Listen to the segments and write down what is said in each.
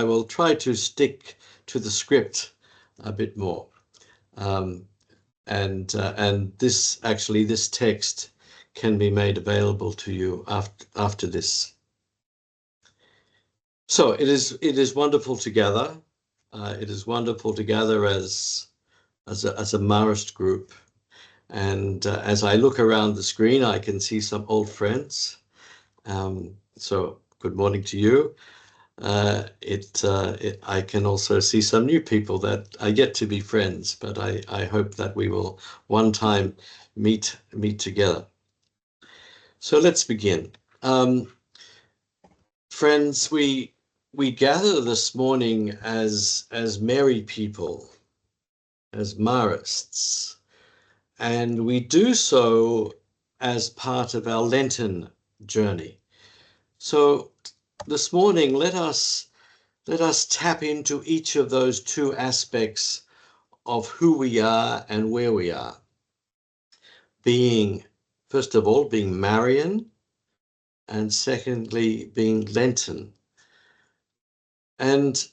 will try to stick to the script a bit more. And this text can be made available to you after this. So it is wonderful to gather. It is wonderful to gather as a Marist group. And as I look around the screen, I can see some old friends. So good morning to you. I can also see some new people that are yet to be friends, but I hope that we will one time meet together. So let's begin. Friends, we gather this morning as merry people, as Marists, and we do so as part of our Lenten journey. So this morning, let us tap into each of those two aspects of who we are and where we are. First of all, being Marian, and secondly, being Lenten. And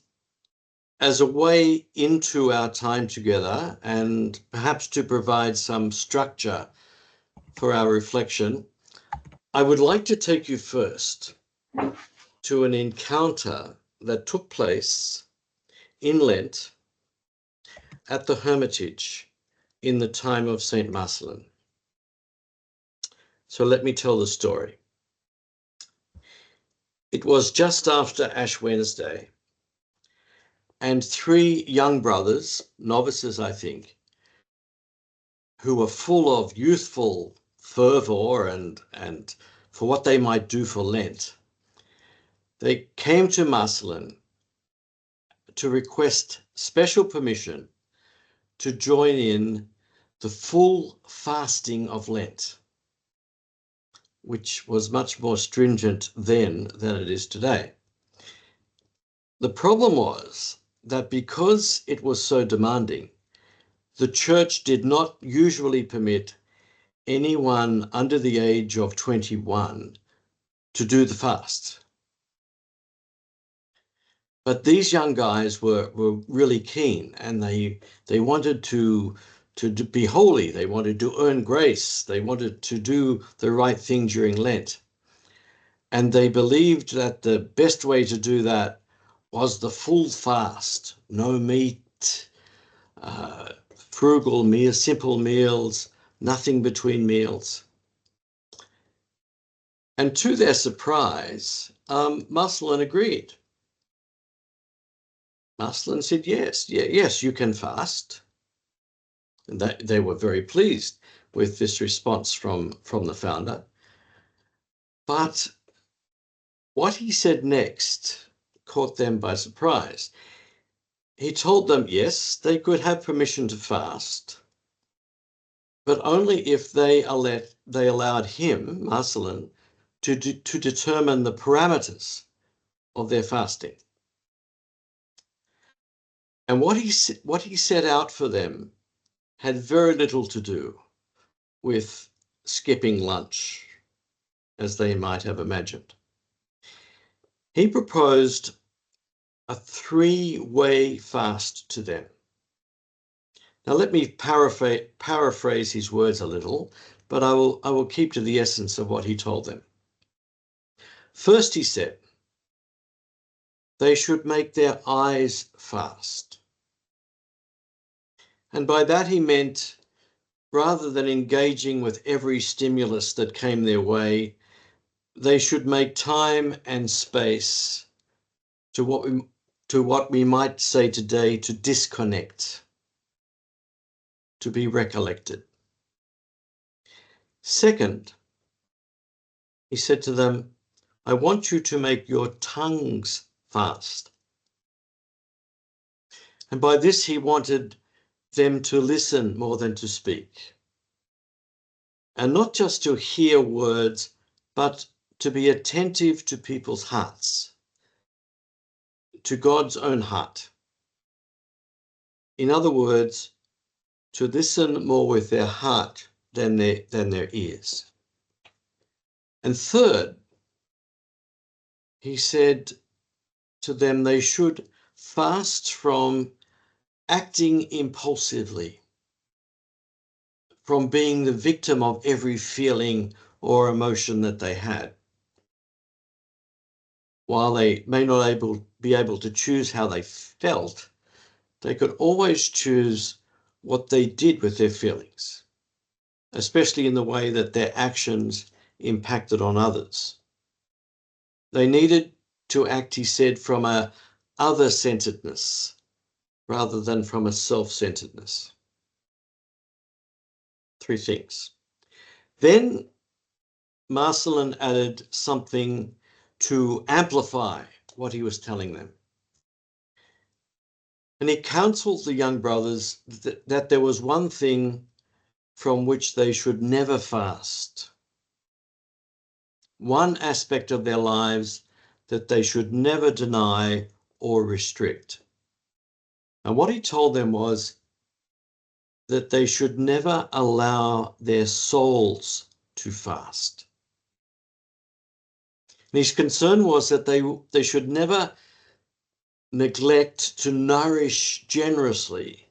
as a way into our time together, and perhaps to provide some structure for our reflection, I would like to take you first to an encounter that took place in Lent at the Hermitage in the time of Saint Marcelin. So let me tell the story. It was just after Ash Wednesday, and three young brothers, novices I think, who were full of youthful fervor and for what they might do for Lent, they came to Marcelin to request special permission to join in the full fasting of Lent, which was much more stringent then than it is today. The problem was that because it was so demanding, the church did not usually permit anyone under the age of 21 to do the fast. But these young guys were really keen, and they wanted to be holy. They wanted to earn grace. They wanted to do the right thing during Lent. And they believed that the best way to do that was the full fast, no meat, frugal meals, simple meals, nothing between meals. And to their surprise, Marcelin agreed. Marcelin said, yes, you can fast. And they were very pleased with this response from the founder. But what he said next caught them by surprise. He told them, yes, they could have permission to fast, but only if they allowed him, Marcelin, to determine the parameters of their fasting. And what he set out for them had very little to do with skipping lunch, as they might have imagined. He proposed a three-way fast to them. Now let me paraphrase his words a little, but I will keep to the essence of what he told them. First, he said, they should make their eyes fast. And by that he meant, rather than engaging with every stimulus that came their way, they should make time and space to what we might say today, to disconnect, to be recollected. Second, he said to them, I want you to make your tongues fast. And by this he wanted them to listen more than to speak. And not just to hear words, but to be attentive to people's hearts, to God's own heart. In other words, to listen more with their heart than their ears. And third, he said to them they should fast from acting impulsively, from being the victim of every feeling or emotion that they had. While they may not be able to choose how they felt, they could always choose what they did with their feelings, especially in the way that their actions impacted on others. They needed to act, he said, from a other-centeredness rather than from a self-centeredness. 3 things. Then Marcelin added something to amplify what he was telling them. And he counseled the young brothers that there was one thing from which they should never fast, one aspect of their lives that they should never deny or restrict. And what he told them was that they should never allow their souls to fast. And his concern was that they should never neglect to nourish generously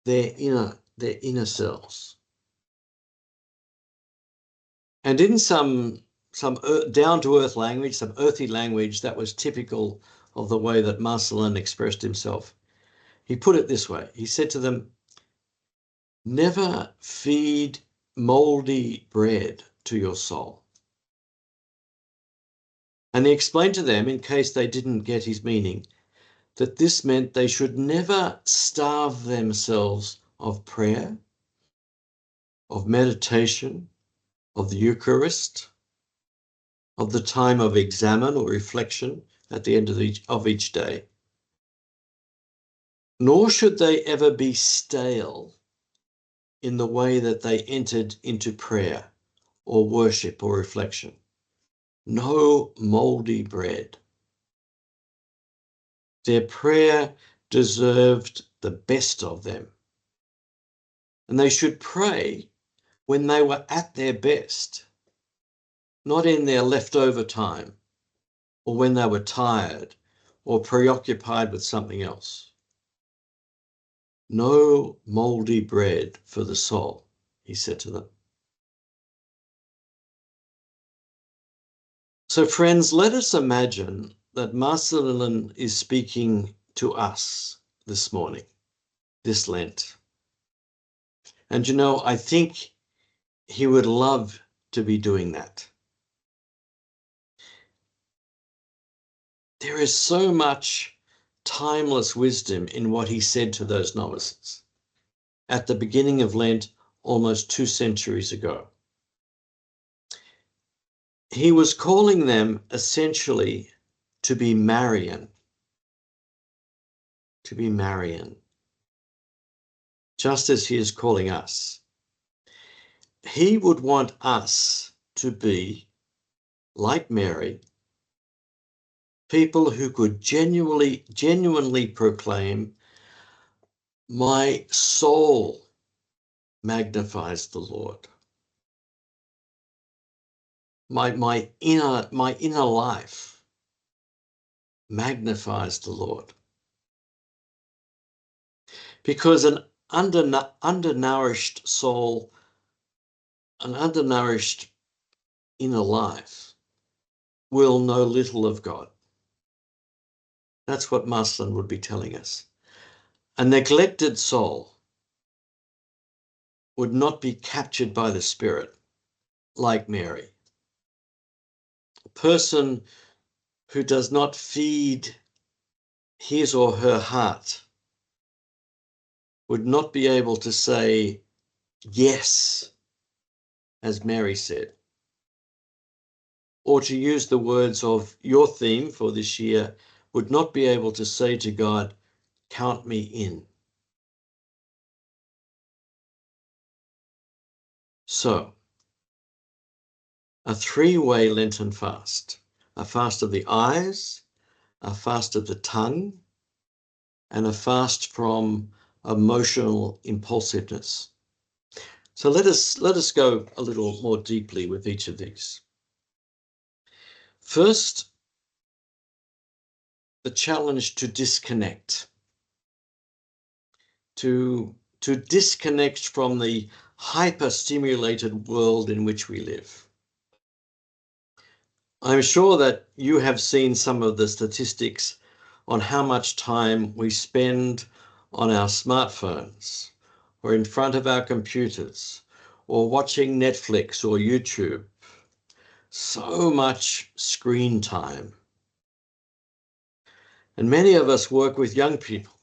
their inner selves. And in some down-to-earth language, some earthy language that was typical of the way that Marcelin expressed himself, he put it this way. He said to them, never feed moldy bread to your soul. And he explained to them, in case they didn't get his meaning, that this meant they should never starve themselves of prayer, of meditation, of the Eucharist, of the time of examen or reflection at the end of each day. Nor should they ever be stale in the way that they entered into prayer or worship or reflection. No moldy bread. Their prayer deserved the best of them. And they should pray when they were at their best, not in their leftover time, or when they were tired or preoccupied with something else. No moldy bread for the soul, he said to them. So friends, let us imagine that Marcelin is speaking to us this morning, this Lent. And you know, I think he would love to be doing that. There is so much timeless wisdom in what he said to those novices at the beginning of Lent almost 2 centuries ago. He was calling them essentially to be Marian, just as he is calling us. He would want us to be, like Mary, people who could genuinely proclaim, my soul magnifies the Lord. My inner life magnifies the Lord. Because an undernourished soul, an undernourished inner life will know little of God. That's what Marcelin would be telling us. A neglected soul would not be captured by the Spirit like Mary. A person who does not feed his or her heart would not be able to say yes, as Mary said. Or to use the words of your theme for this year, would not be able to say to God, count me in. So, a 3-way Lenten fast, a fast of the eyes, a fast of the tongue, and a fast from emotional impulsiveness. So let us go a little more deeply with each of these. First, the challenge to disconnect, to disconnect from the hyper-stimulated world in which we live. I'm sure that you have seen some of the statistics on how much time we spend on our smartphones or in front of our computers or watching Netflix or YouTube. So much screen time. And many of us work with young people.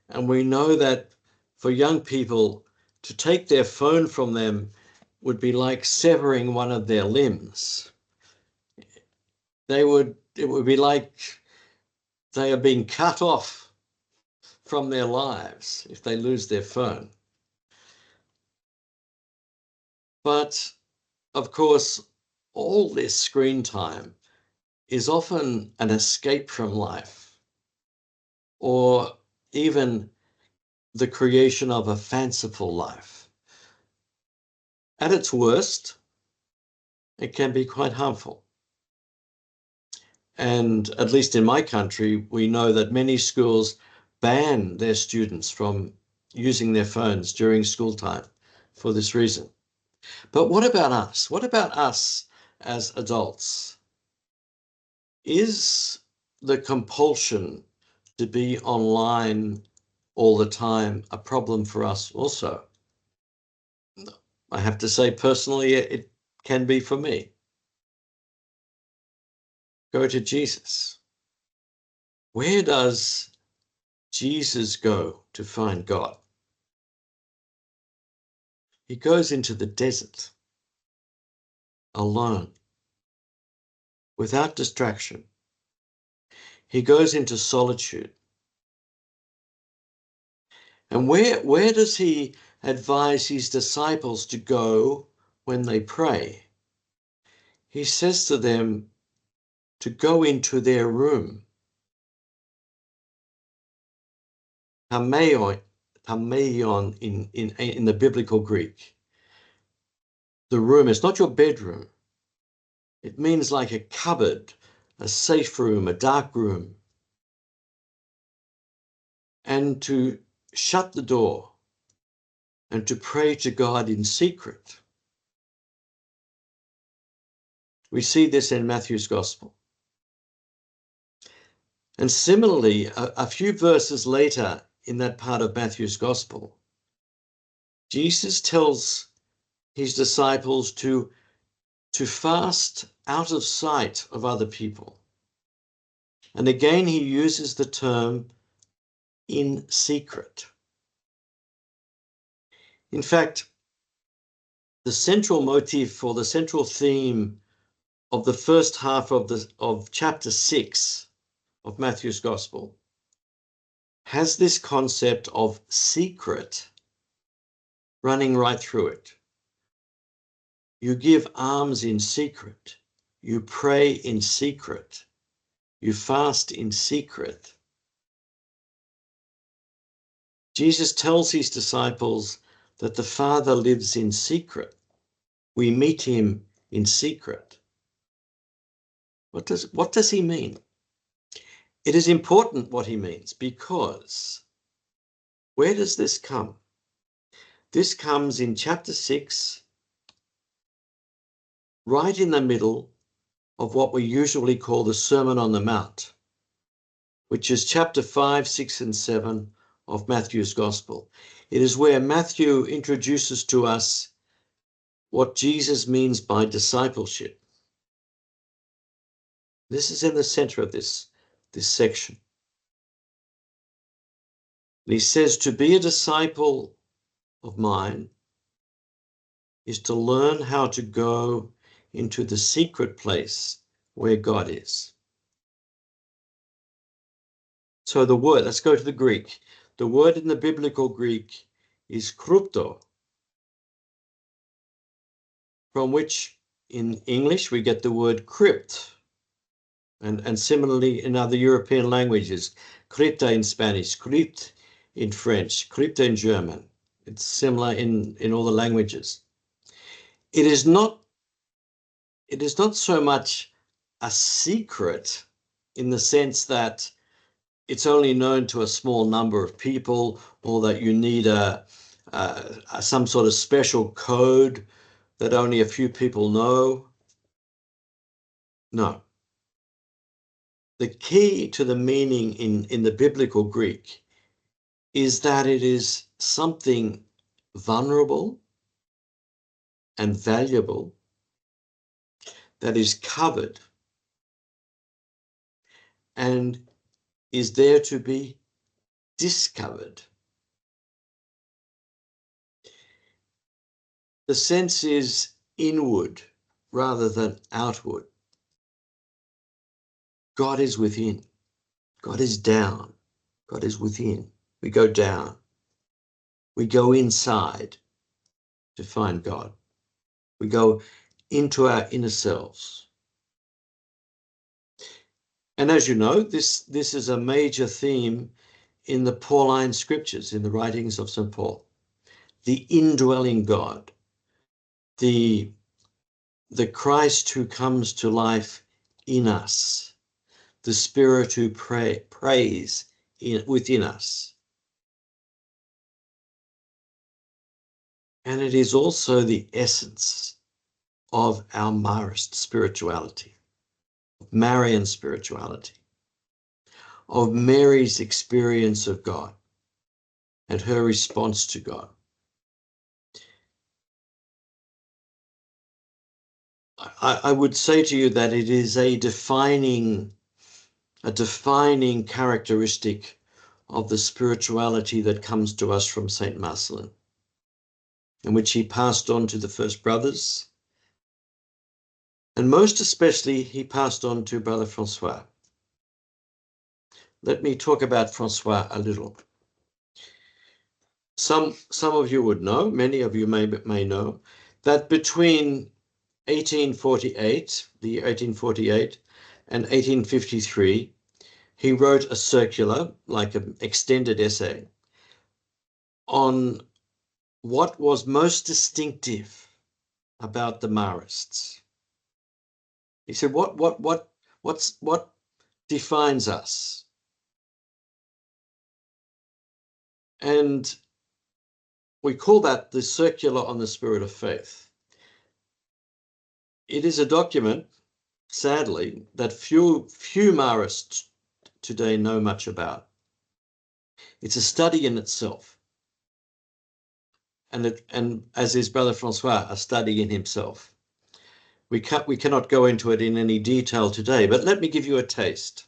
And we know that for young people, to take their phone from them would be like severing one of their limbs. It would be like they are being cut off from their lives if they lose their phone. But of course, all this screen time is often an escape from life, or even the creation of a fanciful life. At its worst, it can be quite harmful. And at least in my country, we know that many schools ban their students from using their phones during school time for this reason. But what about us? What about us as adults? Is the compulsion to be online all the time a problem for us also? I have to say, personally, it can be for me. Go to Jesus. Where does Jesus go to find God? He goes into the desert, alone, without distraction. He goes into solitude. And where does he advise his disciples to go when they pray? He says to them to go into their room. Tameion in the biblical Greek. The room is not your bedroom. It means like a cupboard, a safe room, a dark room. And to shut the door and to pray to God in secret. We see this in Matthew's Gospel. And similarly, a few verses later in that part of Matthew's Gospel, Jesus tells his disciples to fast out of sight of other people. And again, he uses the term in secret. In fact, the central motif or the central theme of the first half of chapter 6 of Matthew's Gospel has this concept of secret running right through it. You give alms in secret. You pray in secret. You fast in secret. Jesus tells his disciples that the Father lives in secret. We meet him in secret. What does he mean? It is important what he means, because where does this come? This comes in chapter 6, right in the middle of what we usually call the Sermon on the Mount, which is chapter 5, 6, and 7 of Matthew's Gospel. It is where Matthew introduces to us what Jesus means by discipleship. This is in the center of this section. And he says, to be a disciple of mine is to learn how to go into the secret place where God is. So the word, let's go to the Greek. The word in the biblical Greek is krypto, from which in English we get the word crypt, and similarly in other European languages, crypta in Spanish, crypt in French, crypta in German. It's similar in all the languages. It is not so much a secret in the sense that it's only known to a small number of people, or that you need some sort of special code that only a few people know. No. The key to the meaning in the biblical Greek is that it is something vulnerable and valuable that is covered and is there to be discovered. The sense is inward rather than outward. God is within. God is down. God is within. We go down. We go inside to find God. We go into our inner selves. And as you know, this is a major theme in the Pauline scriptures, in the writings of St. Paul. The indwelling God, the Christ who comes to life in us, the Spirit who prays within us. And it is also the essence of our Marist spirituality, of Marian spirituality, of Mary's experience of God and her response to God. I would say to you that it is a defining characteristic of the spirituality that comes to us from Saint Marcelin, and which he passed on to the first brothers, and most especially he passed on to Brother Francois. Let me talk about Francois a little. Some of you would know, many of you may know, that between 1848, the year 1848, and 1853, he wrote a circular, like an extended essay, on what was most distinctive about the Marists. He said, what defines us? And we call that the Circular on the Spirit of Faith. It is a document, sadly, that few Marists today know much about. It's a study in itself. And as is Brother Francois, a study in himself. We cannot go into it in any detail today, but let me give you a taste.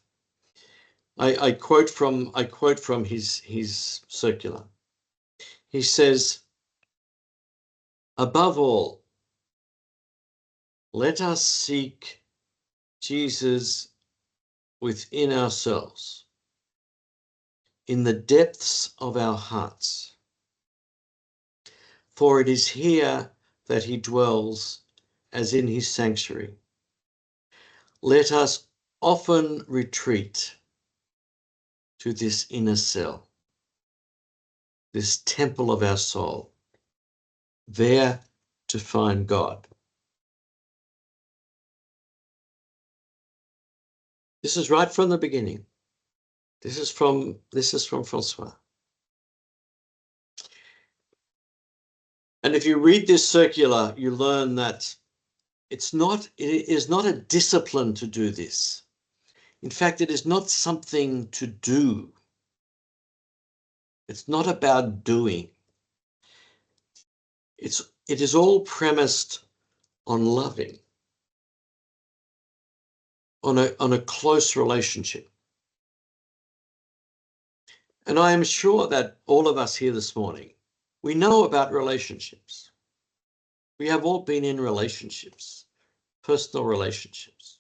I quote from his circular. He says, above all, let us seek Jesus within ourselves, in the depths of our hearts. For it is here that he dwells as in his sanctuary. Let us often retreat to this inner cell, this temple of our soul, there to find God. This is right from the beginning. This is from Francois. And if you read this circular, you learn that it is not a discipline to do this. In fact, it is not something to do. It's not about doing. It is all premised on loving, on a close relationship. And I am sure that all of us here this morning, we know about relationships. We have all been in relationships, personal relationships.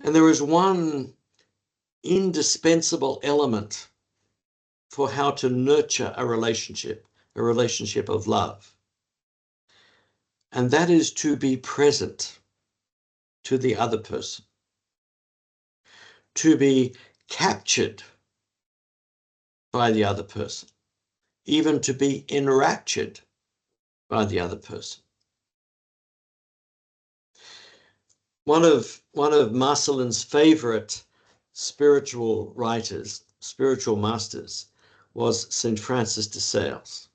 And there is one indispensable element for how to nurture a relationship of love. And that is to be present to the other person, to be captured by the other person, even to be enraptured by the other person. One of Marcelin's favorite spiritual writers, spiritual masters, was St. Francis de Sales.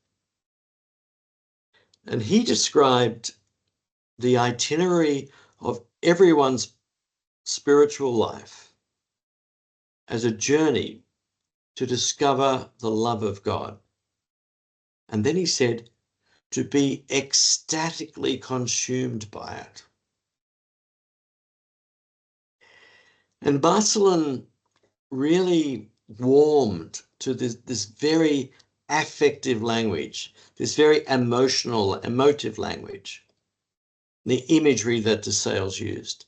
And he described the itinerary of everyone's spiritual life as a journey to discover the love of God. And then he said, to be ecstatically consumed by it. And Marcelin really warmed to this very affective language, this very emotive language, the imagery that de Sales used.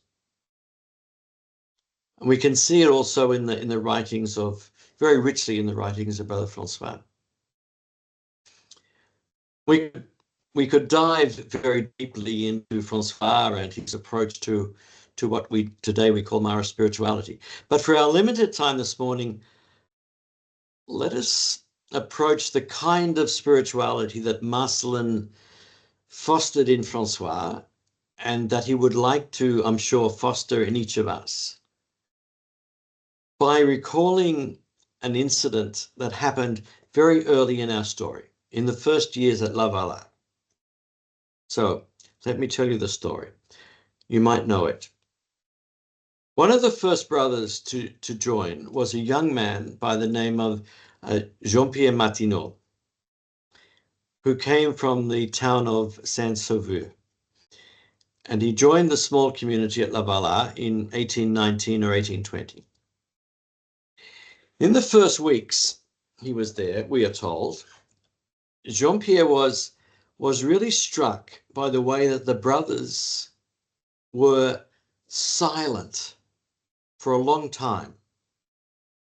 And we can see it also in the writings of, very richly in the writings of Brother Francois. We could dive very deeply into Francois and his approach to what today we call Marist spirituality. But for our limited time this morning, let us approach the kind of spirituality that Marcelin fostered in Francois and that he would like to, I'm sure, foster in each of us by recalling an incident that happened very early in our story, in the first years at La Valla. So let me tell you the story. You might know it. One of the first brothers to join was a young man by the name of Jean-Pierre Martineau, who came from the town of Saint-Sauveur. And he joined the small community at La Valla in 1819 or 1820. In the first weeks he was there, we are told, Jean-Pierre was really struck by the way that the brothers were silent for a long time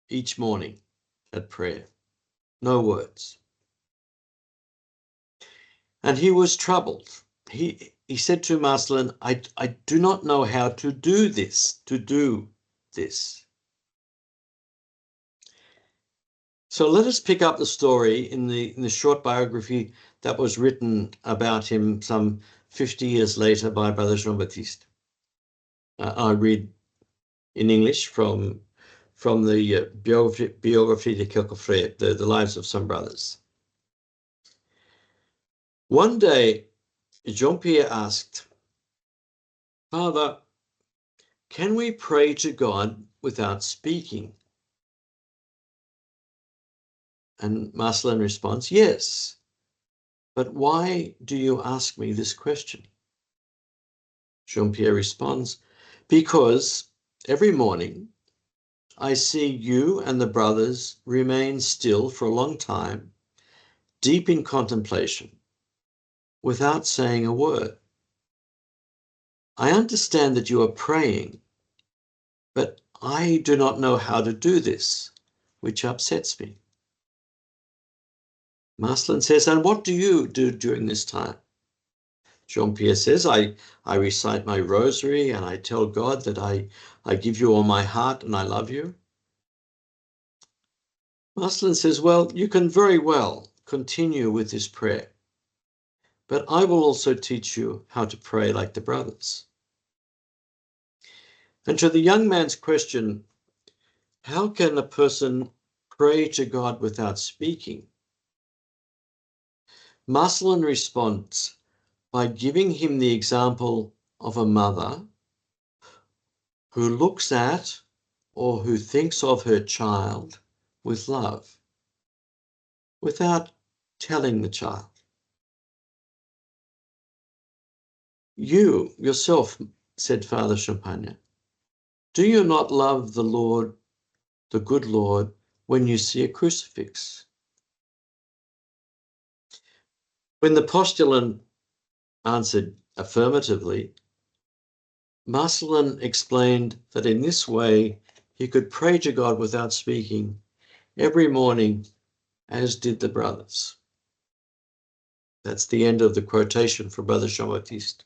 each morning at prayer. No words. And he was troubled. He said to Marcelin, I do not know how to do this. So let us pick up the story in the short biography that was written about him some 50 years later by Brother Jean-Baptiste. I read in English from the Biographie de quelques frères, the lives of some brothers. One day, Jean-Pierre asked, Father, can we pray to God without speaking? And Marcelin responds, yes. But why do you ask me this question? Jean-Pierre responds, because every morning I see you and the brothers remain still for a long time, deep in contemplation, without saying a word. I understand that you are praying, but I do not know how to do this, which upsets me. Marcelin says, and what do you do during this time? Jean-Pierre says, I recite my rosary and I tell God that I give you all my heart and I love you. Marcelin says, well, you can very well continue with this prayer, but I will also teach you how to pray like the brothers. And to the young man's question, how can a person pray to God without speaking? Marcelin responds by giving him the example of a mother who looks at or who thinks of her child with love, without telling the child. You yourself, said Father Champagne, do you not love the Lord, the good Lord, when you see a crucifix? When the postulant answered affirmatively, Marcelin explained that in this way he could pray to God without speaking every morning, as did the brothers. That's the end of the quotation from Brother Jean-Baptiste.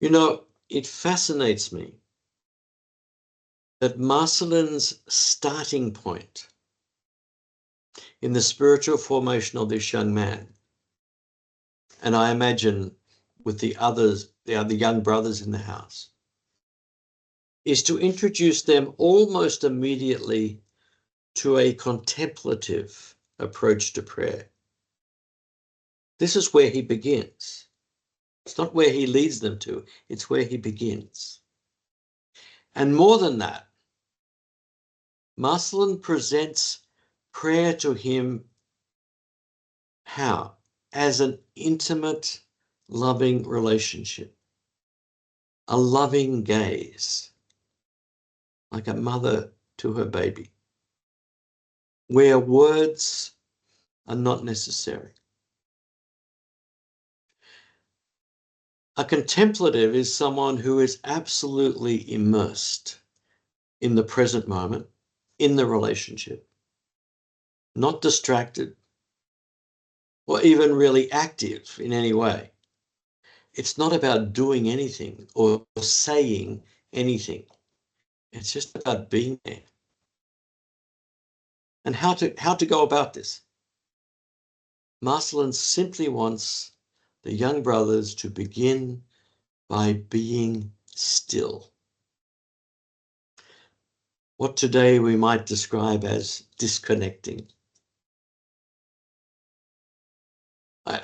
You know, it fascinates me that Marcelin's starting point in the spiritual formation of this young man, and I imagine with the others, the other young brothers in the house, is to introduce them almost immediately to a contemplative approach to prayer. This is where he begins. It's not where he leads them to, it's where he begins. And more than that, Marcelin presents prayer to him how? As an intimate, loving relationship, a loving gaze, like a mother to her baby, where words are not necessary. A contemplative is someone who is absolutely immersed in the present moment, in the relationship, not distracted or even really active in any way. It's not about doing anything or saying anything. It's just about being there. And how to go about this? Marcelin simply wants the young brothers to begin by being still. What today we might describe as disconnecting.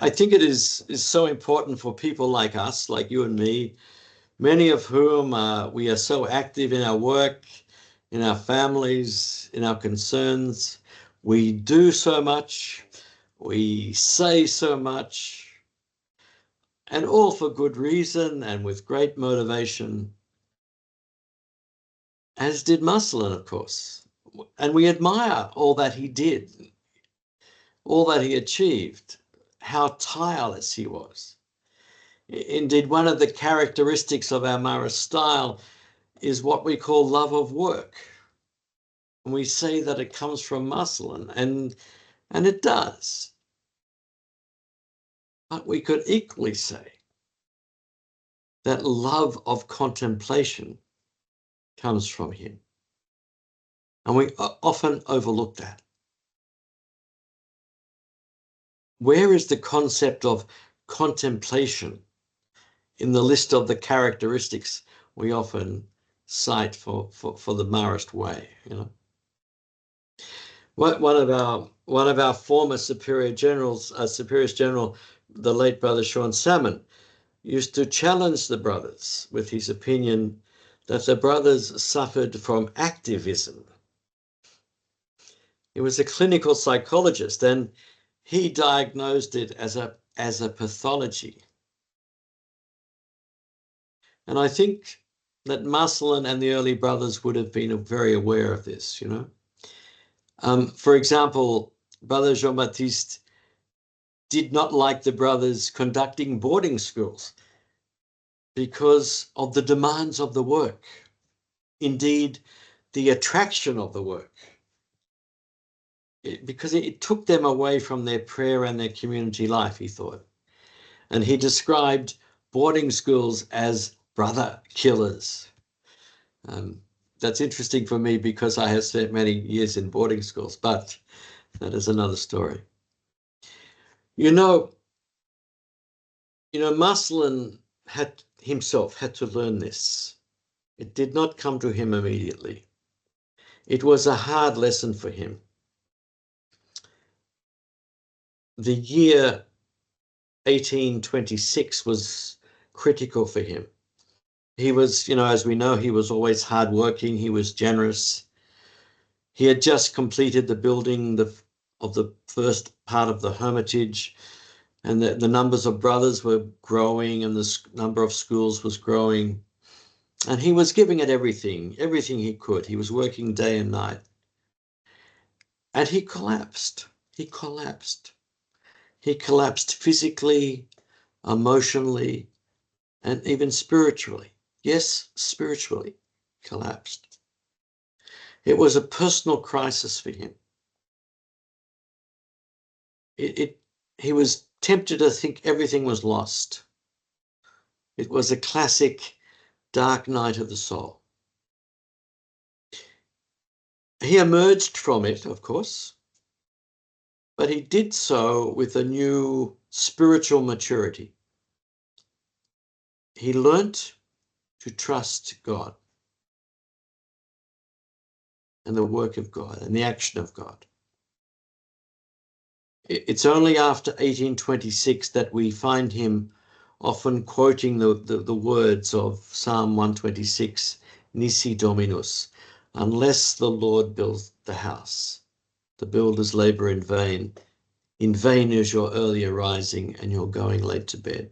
I think it is so important for people like us, like you and me, many of whom we are so active in our work, in our families, in our concerns. We do so much, we say so much, and all for good reason and with great motivation, as did Marcelin, of course. And we admire all that he did, all that he achieved, how tireless he was. Indeed, one of the characteristics of our Marist style is what we call love of work. And we say that it comes from Marcelin, and it does. But we could equally say that love of contemplation comes from him. And we often overlook that. Where is the concept of contemplation in the list of the characteristics we often cite for the Marist way? You know, one of our former superiors general, the late brother Sean Salmon, used to challenge the brothers with his opinion that the brothers suffered from activism. He was a clinical psychologist, and he diagnosed it as a pathology. And I think that Marcelin and the early brothers would have been very aware of this, you know. For example, Brother Jean-Baptiste did not like the brothers conducting boarding schools because of the demands of the work. Indeed, the attraction of the work. Because it took them away from their prayer and their community life, he thought. And he described boarding schools as brother killers. That's interesting for me because I have spent many years in boarding schools, but that is another story. You know, Marcelin himself had to learn this. It did not come to him immediately. It was a hard lesson for him. The year 1826 was critical for him. He was, as we know, he was always hardworking. He was generous. He had just completed the building of the first part of the hermitage, and the numbers of brothers were growing, and the number of schools was growing. And he was giving it everything he could. He was working day and night. And he collapsed. He collapsed. He collapsed physically, emotionally, and even spiritually. Yes, spiritually collapsed. It was a personal crisis for him. He was tempted to think everything was lost. It was a classic dark night of the soul. He emerged from it, of course, but he did so with a new spiritual maturity. he learnt to trust God and the work of God and the action of God. It's only after 1826 that we find him often quoting the words of Psalm 126, Nisi Dominus, unless the Lord builds the house, the builders labor in vain. In vain is your early arising and your going late to bed.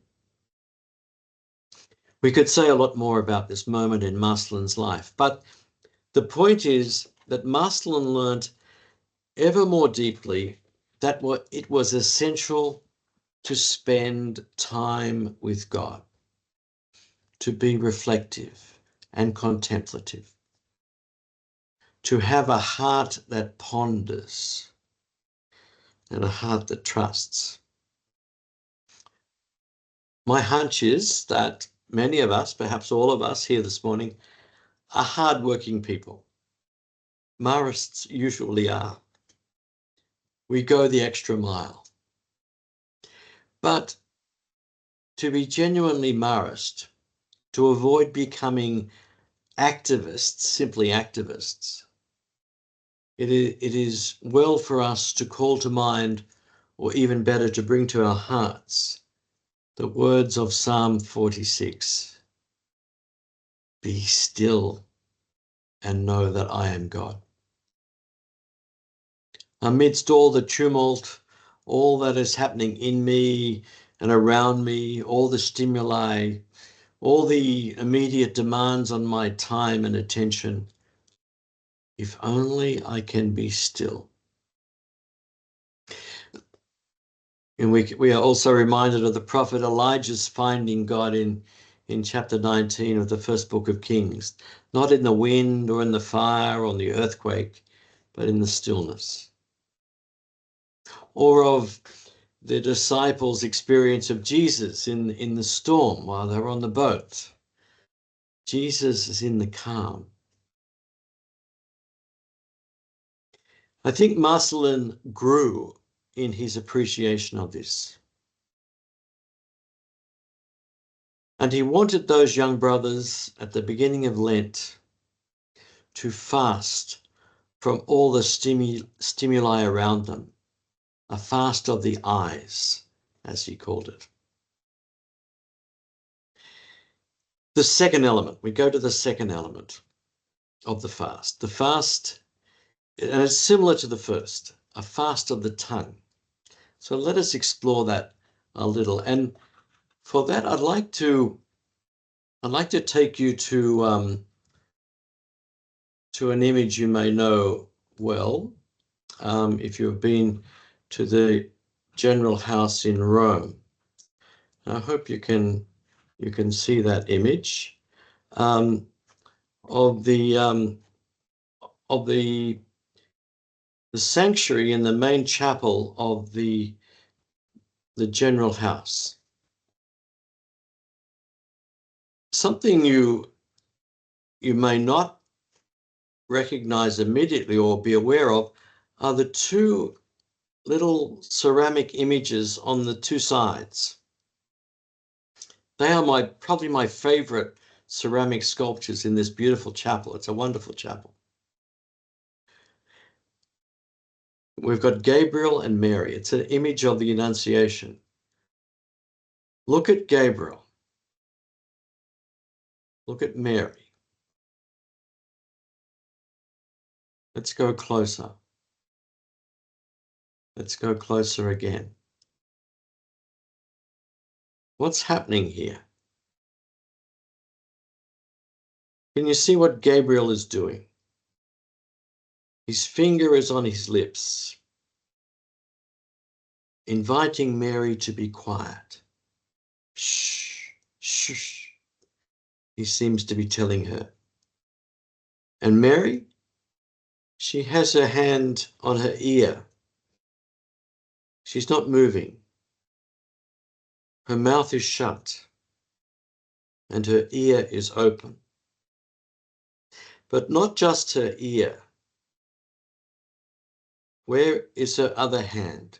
We could say a lot more about this moment in Marcelin's life, but the point is that Marcelin learnt ever more deeply that it was essential to spend time with God, to be reflective and contemplative, to have a heart that ponders and a heart that trusts. My hunch is that many of us, perhaps all of us here this morning, are hardworking people. Marists usually are. We go the extra mile. But to be genuinely Marist, to avoid becoming activists, simply activists, it is well for us to call to mind, or even better, to bring to our hearts, the words of Psalm 46. Be still and know that I am God. Amidst all the tumult, all that is happening in me and around me, all the stimuli, all the immediate demands on my time and attention, if only I can be still. And we are also reminded of the prophet Elijah's finding God in chapter 19 of the first book of Kings, not in the wind or in the fire or in the earthquake, but in the stillness. Or of the disciples' experience of Jesus in the storm while they're on the boat. Jesus is in the calm. I think Marcelin grew in his appreciation of this. And he wanted those young brothers at the beginning of Lent to fast from all the stimuli around them, a fast of the eyes, as he called it. The second element, we go to the second element of the fast. The fast, and it's similar to the first, a fast of the tongue. So let us explore that a little. And for that, I'd like to take you to an image you may know well, if you've been to the General House in Rome. I hope you can see that image of the sanctuary in the main chapel of the General House. Something you may not recognize immediately or be aware of are the two little ceramic images on the two sides. They are probably my favorite ceramic sculptures in this beautiful chapel. It's a wonderful chapel. We've got Gabriel and Mary. It's an image of the Annunciation. Look at Gabriel. Look at Mary. Let's go closer. Let's go closer again. What's happening here? Can you see what Gabriel is doing? His finger is on his lips, inviting Mary to be quiet. Shh, shh, he seems to be telling her. And Mary, she has her hand on her ear. She's not moving. Her mouth is shut and her ear is open. But not just her ear. Where is her other hand?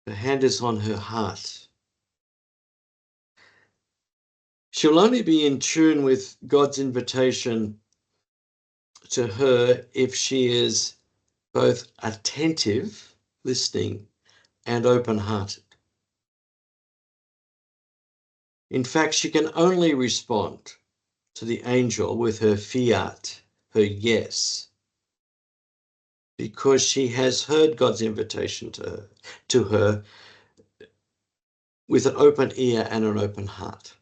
Her hand is on her heart. She'll only be in tune with God's invitation to her if she is both attentive, listening, and open-hearted. In fact, she can only respond to the angel with her fiat, her yes, because she has heard God's invitation to her with an open ear and an open heart.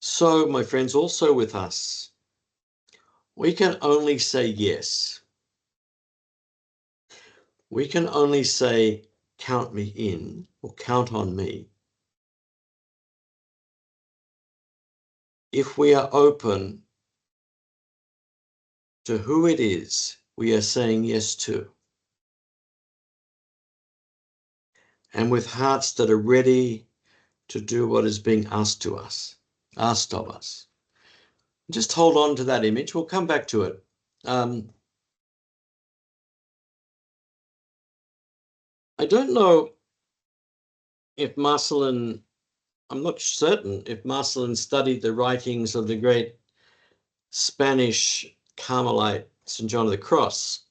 So, my friends, also with us, we can only say yes. We can only say, count me in, or count on me, if we are open to who it is we are saying yes to, and with hearts that are ready to do what is being asked of us. Just hold on to that image. We'll come back to it. I don't know if Marcelin, I'm not certain if Marcelin studied the writings of the great Spanish Carmelite St. John of the Cross.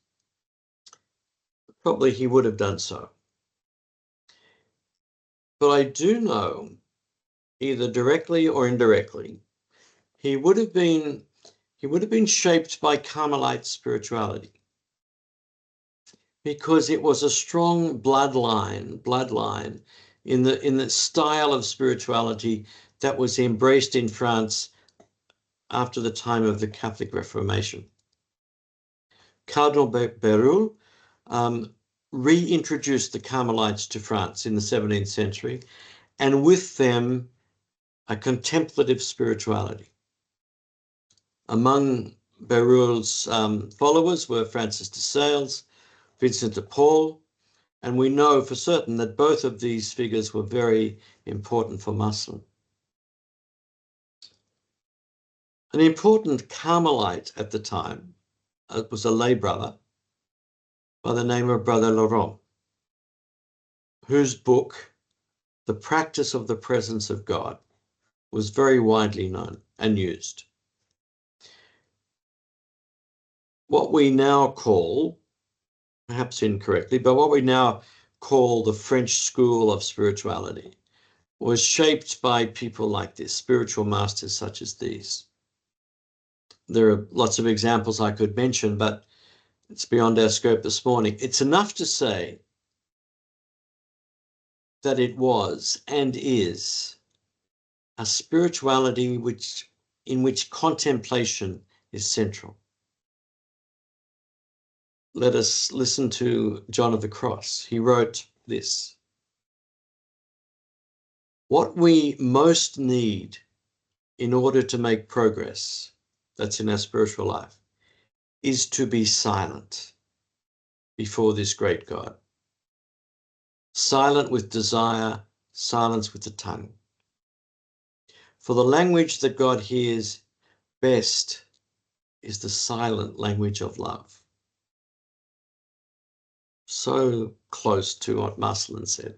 Probably he would have done so. But I do know, either directly or indirectly, he would have been shaped by Carmelite spirituality, because it was a strong bloodline in the style of spirituality that was embraced in France after the time of the Catholic Reformation. Cardinal Berulle reintroduced the Carmelites to France in the 17th century, and with them a contemplative spirituality. Among Berulle's followers were Francis de Sales, Vincent de Paul, and we know for certain that both of these figures were very important for Marcelin. An important Carmelite at the time was a lay brother by the name of Brother Laurent, whose book, The Practice of the Presence of God, was very widely known and used. What we now call, perhaps incorrectly, but what we now call the French school of spirituality was shaped by people like this, spiritual masters such as these. There are lots of examples I could mention, but it's beyond our scope this morning. It's enough to say that it was and is a spirituality in which contemplation is central. Let us listen to John of the Cross. He wrote this: what we most need in order to make progress, that's in our spiritual life, is to be silent before this great God. Silent with desire, silence with the tongue. For the language that God hears best is the silent language of love. So close to what Marcelin said.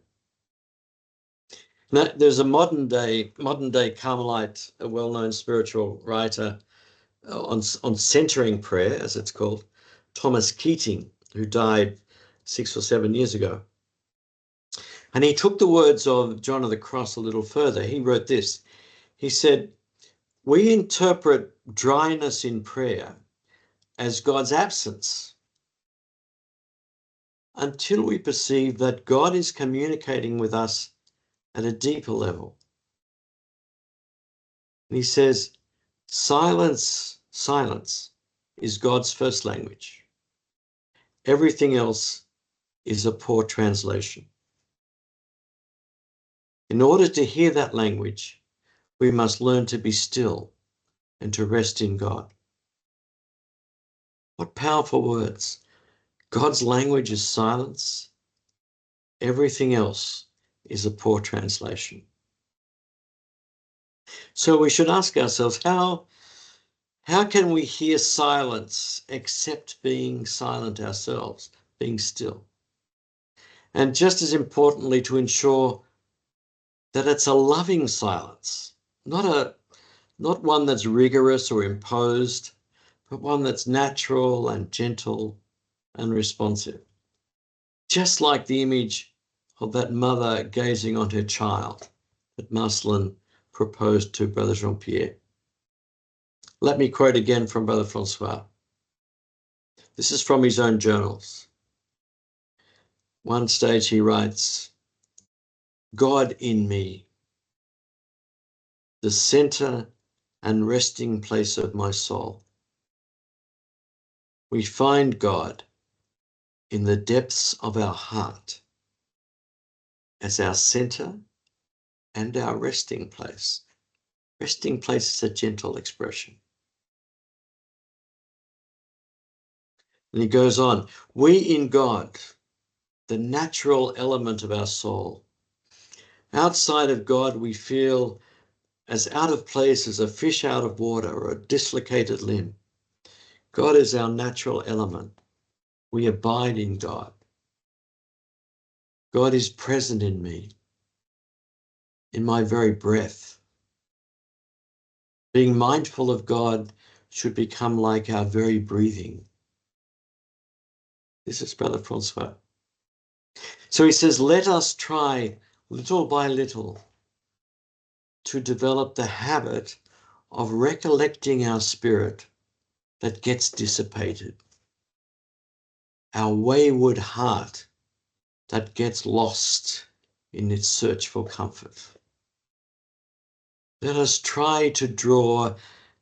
Now, there's a modern day Carmelite, a well-known spiritual writer on centering prayer, as it's called, Thomas Keating, who died 6 or 7 years ago. And he took the words of John of the Cross a little further. He wrote this. He said, we interpret dryness in prayer as God's absence until we perceive that God is communicating with us at a deeper level. And he says, silence is God's first language. Everything else is a poor translation. In order to hear that language, we must learn to be still and to rest in God. What powerful words. God's language is silence. Everything else is a poor translation. So we should ask ourselves, how can we hear silence except being silent ourselves, being still? And just as importantly, to ensure that it's a loving silence, not one that's rigorous or imposed, but one that's natural and gentle and responsive. Just like the image of that mother gazing on her child that Marcelin proposed to Brother Jean-Pierre. Let me quote again from Brother Francois. This is from his own journals. One stage he writes, God in me, the center and resting place of my soul. We find God in the depths of our heart as our center and our resting place. Resting place is a gentle expression. And he goes on, we in God, the natural element of our soul. Outside of God, we feel as out of place as a fish out of water or a dislocated limb. God is our natural element. We abide in God. God is present in me, in my very breath. Being mindful of God should become like our very breathing. This is Brother Francois. So he says, let us try little by little to develop the habit of recollecting our spirit that gets dissipated, our wayward heart that gets lost in its search for comfort. Let us try to draw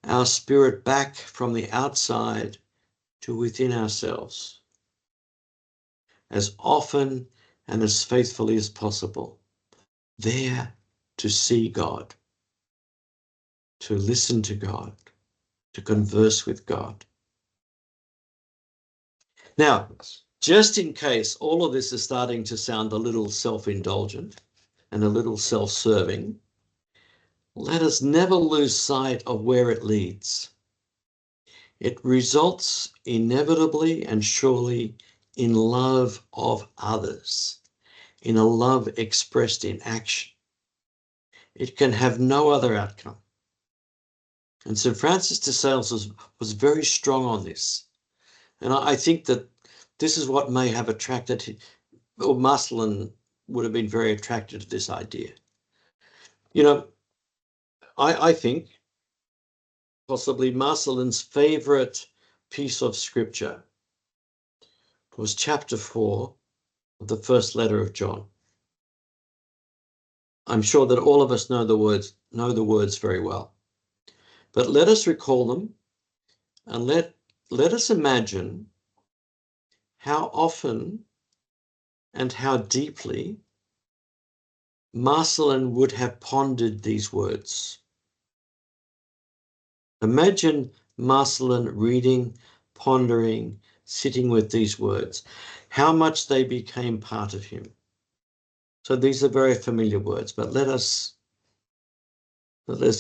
our spirit back from the outside to within ourselves as often and as faithfully as possible, there to see God, to listen to God, to converse with God. Now, just in case all of this is starting to sound a little self-indulgent and a little self-serving, let us never lose sight of where it leads. It results inevitably and surely in love of others, in a love expressed in action. It can have no other outcome. And St. Francis de Sales was very strong on this. And I think that this is what may have attracted, or Marcelin would have been very attracted to this idea. You know, I think possibly Marcelin's favorite piece of scripture was chapter 4 of the first letter of John. I'm sure that all of us know the words very well. But let us recall them and let us imagine how often and how deeply Marcelin would have pondered these words. Imagine Marcelin reading, pondering, sitting with these words, how much they became part of him. So these are very familiar words, but let us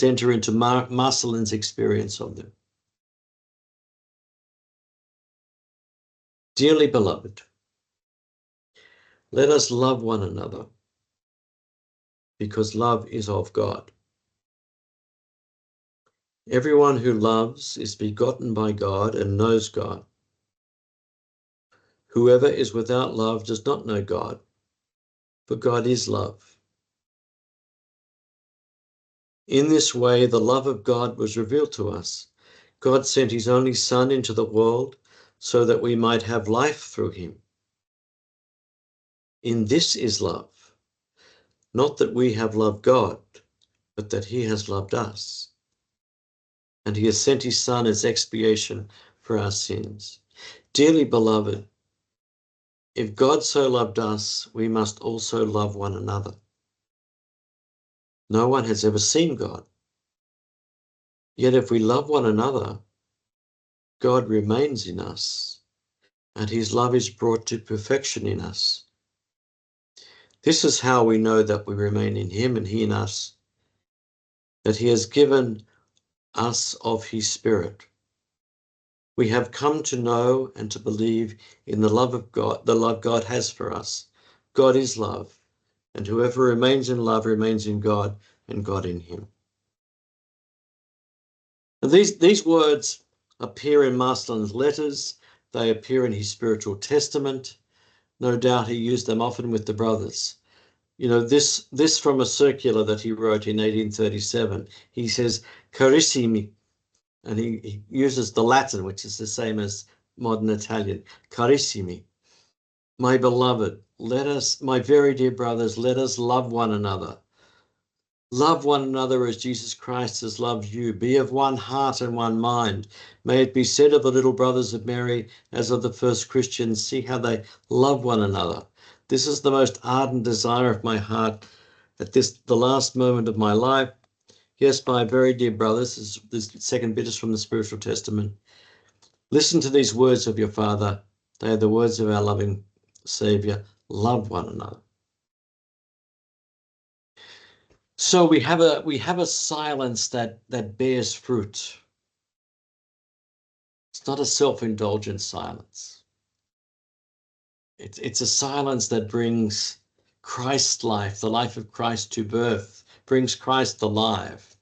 enter into Marcelin's experience of them. Dearly beloved, let us love one another because love is of God. Everyone who loves is begotten by God and knows God. Whoever is without love does not know God, for God is love. In this way, the love of God was revealed to us. God sent his only Son into the world so that we might have life through him. In this is love, not that we have loved God, but that he has loved us. And he has sent his Son as expiation for our sins. Dearly beloved, if God so loved us, we must also love one another. No one has ever seen God. Yet if we love one another, God remains in us, and his love is brought to perfection in us. This is how we know that we remain in him and he in us, that he has given us of his Spirit. We have come to know and to believe in the love of God, the love God has for us. God is love, And whoever remains in love remains in God, and God in him. And these words appear in Marcellin's letters. They appear in his spiritual testament. No doubt he used them often with the brothers. You know, this from a circular that he wrote in 1837. He says, Carissimi, and he uses the Latin, which is the same as modern Italian, Carissimi. My beloved, my very dear brothers, let us love one another. Love one another as Jesus Christ has loved you. Be of one heart and one mind. May it be said of the little brothers of Mary, as of the first Christians, see how they love one another. This is the most ardent desire of my heart at the last moment of my life. Yes, my very dear brothers, this second bit is from the Spiritual Testament. Listen to these words of your Father. They are the words of our loving Saviour. Love one another. So we have a silence that bears fruit. It's not a self-indulgent silence. It's a silence that brings Christ's life, the life of Christ, to birth, brings Christ alive.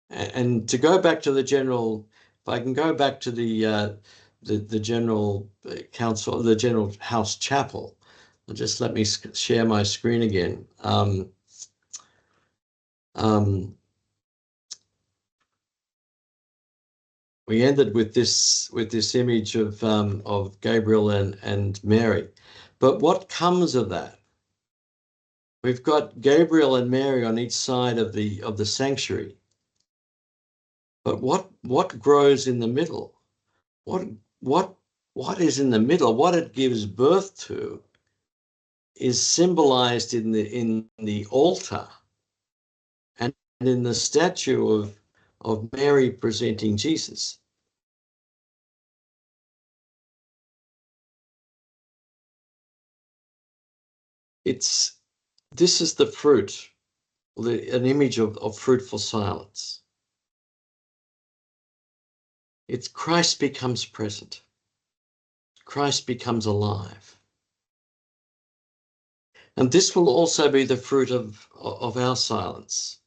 And to go back to the general, if I can go back to the general council, the general house chapel, just let me share my screen again. We ended with this image of Gabriel and Mary, but what comes of that? We've got Gabriel and Mary on each side of the sanctuary, but what grows in the middle? What is in the middle? What it gives birth to is symbolized in the altar and in the statue of Mary presenting Jesus. This is the fruit, an image of fruitful silence. It's Christ becomes present. Christ becomes alive. And this will also be the fruit of our silence,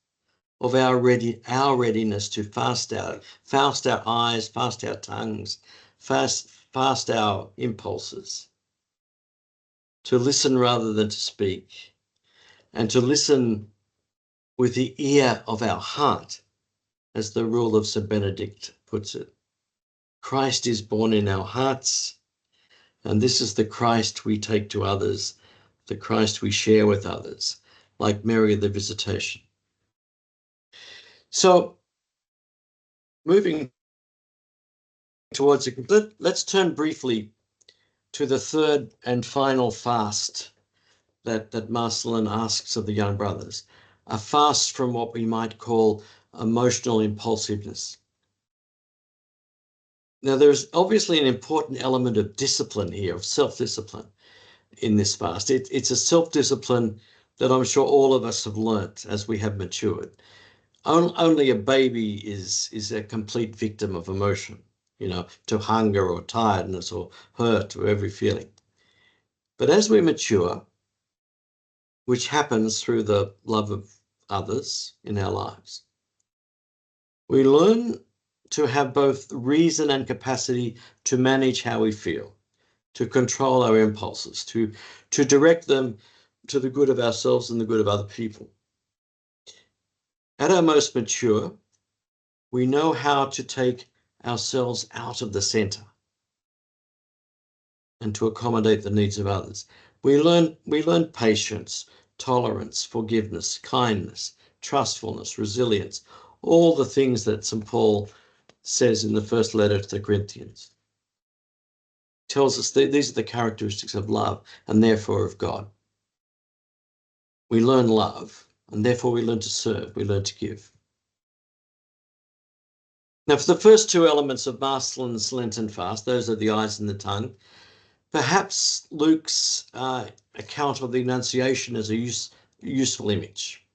of our readiness to fast our eyes, fast our tongues, fast our impulses, to listen rather than to speak, and to listen with the ear of our heart, as the rule of St. Benedict puts it. Christ is born in our hearts, and this is the Christ we take to others, the Christ we share with others, like Mary of the Visitation. So, moving towards a complete, let's turn briefly to the third and final fast that Marcellin asks of the young brothers, a fast from what we might call emotional impulsiveness. Now, there's obviously an important element of discipline here, of self-discipline in this fast. It's a self-discipline that I'm sure all of us have learnt as we have matured. Only a baby is a complete victim of emotion, you know, to hunger or tiredness or hurt or every feeling. But as we mature, which happens through the love of others in our lives, we learn to have both reason and capacity to manage how we feel, to control our impulses, to direct them to the good of ourselves and the good of other people. At our most mature, we know how to take ourselves out of the center and to accommodate the needs of others. We learn patience, tolerance, forgiveness, kindness, trustfulness, resilience, all the things that St. Paul says in the first letter to the Corinthians. Tells us that these are the characteristics of love and therefore of God. We learn love, and therefore we learn to serve, we learn to give. Now, for the first two elements of Marcellin's Lenten fast, those are the eyes and the tongue, perhaps Luke's account of the Annunciation is a useful image.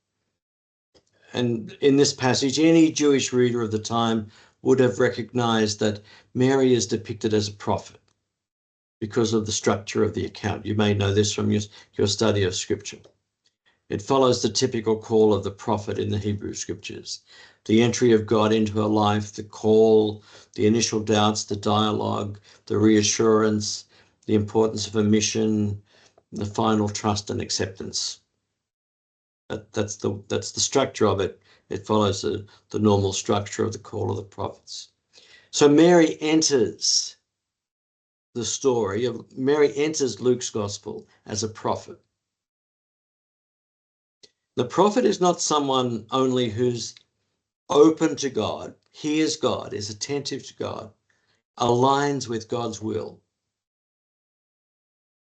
And in this passage, any Jewish reader of the time would have recognized that Mary is depicted as a prophet because of the structure of the account. You may know this from your study of Scripture. It follows the typical call of the prophet in the Hebrew scriptures. The entry of God into her life, the call, the initial doubts, the dialogue, the reassurance, the importance of a mission, the final trust and acceptance. That's the structure of it. It follows the normal structure of the call of the prophets. So Mary enters the story Mary enters Luke's gospel as a prophet. The prophet is not someone only who's open to God, hears God, is attentive to God, aligns with God's will,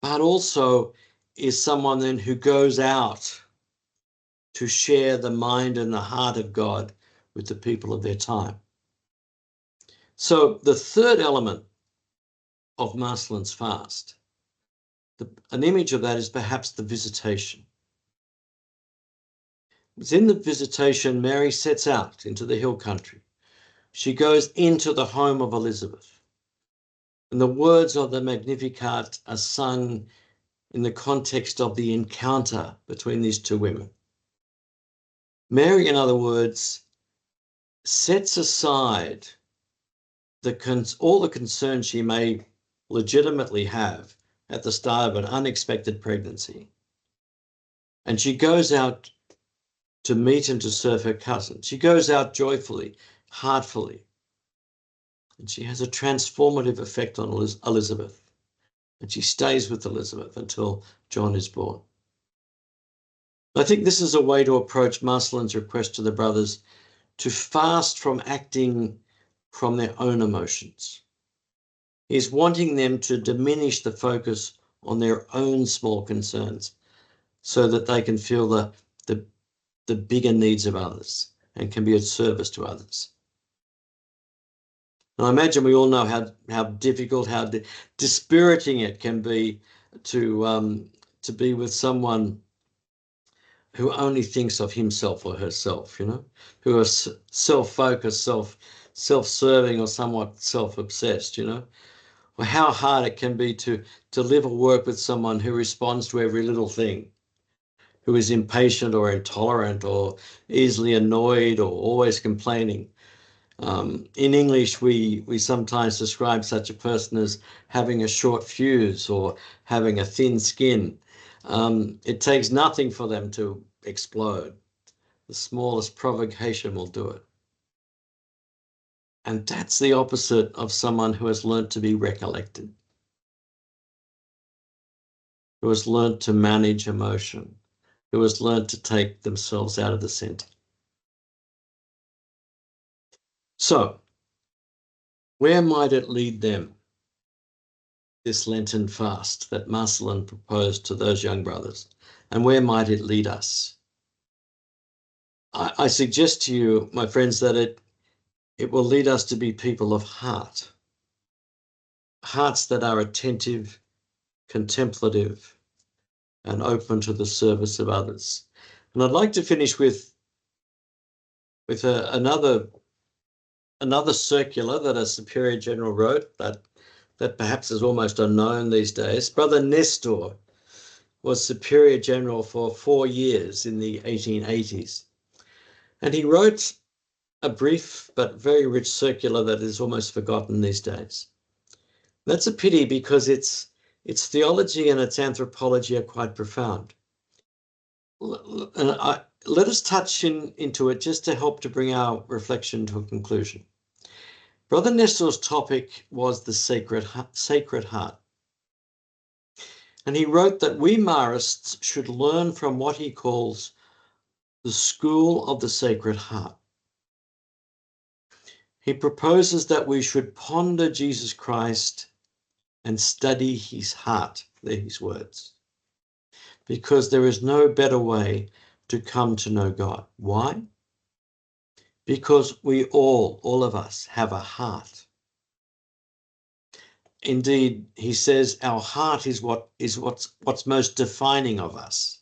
but also is someone then who goes out to share the mind and the heart of God with the people of their time. So the third element of Marcellin's fast, an image of that is perhaps the visitation. Within the visitation, Mary sets out into the hill country. She goes into the home of Elizabeth. And the words of the Magnificat are sung in the context of the encounter between these two women. Mary, in other words, sets aside all the concerns she may legitimately have at the start of an unexpected pregnancy. And she goes out to meet and to serve her cousin. She goes out joyfully, heartfully. And she has a transformative effect on Elizabeth. And she stays with Elizabeth until John is born. I think this is a way to approach Marcellin's request to the brothers to fast from acting from their own emotions. He's wanting them to diminish the focus on their own small concerns so that they can feel the bigger needs of others and can be of service to others. And I imagine we all know how difficult, how dispiriting it can be to be with someone who only thinks of himself or herself, who are self-focused, self-serving, or somewhat self-obsessed, or how hard it can be to live or work with someone who responds to every little thing, who is impatient or intolerant or easily annoyed or always complaining. In English, we sometimes describe such a person as having a short fuse or having a thin skin. It takes nothing for them to explode. The smallest provocation will do it. And that's the opposite of someone who has learnt to be recollected, who has learnt to manage emotion, who has learnt to take themselves out of the center. So, where might it lead them, this Lenten fast that Marcellin proposed to those young brothers? And where might it lead us? I suggest to you, my friends, that it will lead us to be people of heart, hearts that are attentive, contemplative, and open to the service of others. And I'd like to finish with another circular that a Superior General wrote that perhaps is almost unknown these days. Brother Nestor was Superior General for 4 years in the 1880s. And he wrote a brief but very rich circular that is almost forgotten these days. That's a pity because its theology and its anthropology are quite profound. Let us touch into it just to help to bring our reflection to a conclusion. Brother Nestor's topic was the Sacred Heart. And he wrote that we Marists should learn from what he calls the school of the Sacred Heart. He proposes that we should ponder Jesus Christ and study his heart. They're his words. Because there is no better way to come to know God. Why? Because we all of us, have a heart. Indeed, he says our heart is what's most defining of us.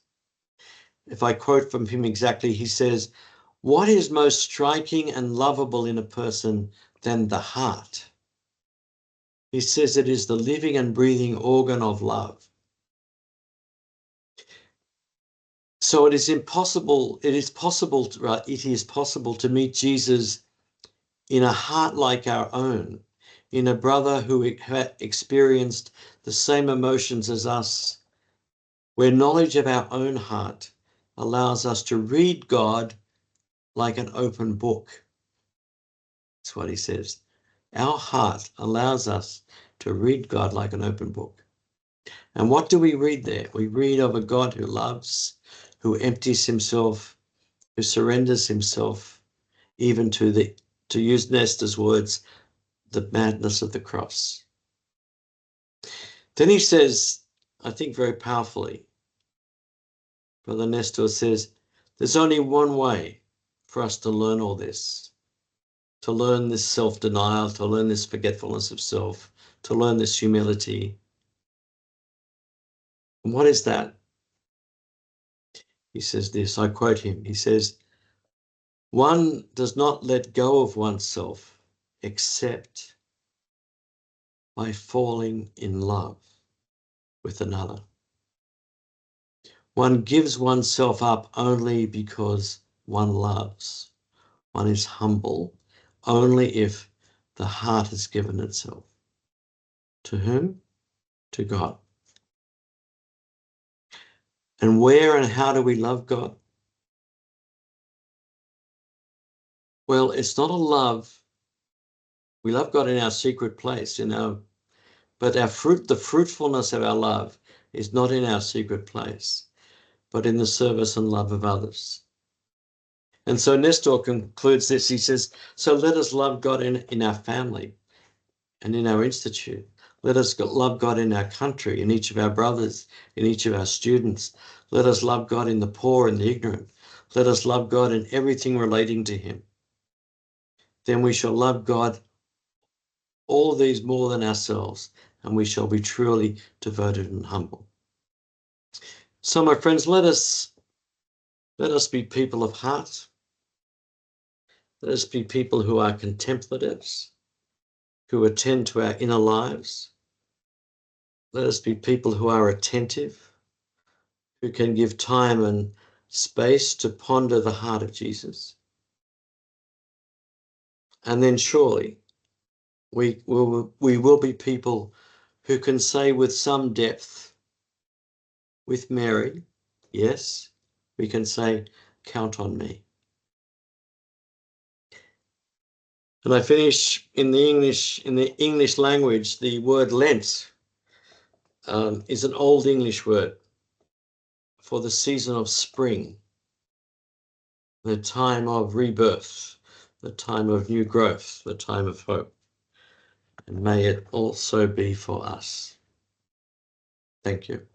If I quote from him exactly, he says, "What is most striking and lovable in a person than the heart?" He says it is the living and breathing organ of love. So it is possible to meet Jesus in a heart like our own, in a brother who experienced the same emotions as us, where knowledge of our own heart allows us to read God like an open book. That's what he says. Our heart allows us to read God like an open book. And what do we read there? We read of a God who loves, who empties himself, who surrenders himself, even to use Nestor's words, the madness of the cross. Then he says, I think very powerfully, Brother Nestor says, there's only one way for us to learn all this, to learn this self-denial, to learn this forgetfulness of self, to learn this humility. And what is that? He says this, I quote him, he says, one does not let go of oneself except by falling in love with another. One gives oneself up only because one loves. One is humble only if the heart has given itself. To whom? To God. And where and how do we love God? Well, it's not a love. We love God in our secret place, but the fruitfulness of our love is not in our secret place, but in the service and love of others. And so Nestor concludes this. He says, so let us love God in our family and in our institute. Let us love God in our country, in each of our brothers, in each of our students. Let us love God in the poor and the ignorant. Let us love God in everything relating to him. Then we shall love God, all these more than ourselves, and we shall be truly devoted and humble. So, my friends, let us be people of heart. Let us be people who are contemplatives, who attend to our inner lives. Let us be people who are attentive, who can give time and space to ponder the heart of Jesus. And then surely we will be people who can say with some depth, with Mary, yes, we can say, count on me. And I finish in the English language, the word Lent is an old English word for the season of spring, the time of rebirth, the time of new growth, the time of hope. And may it also be for us. Thank you.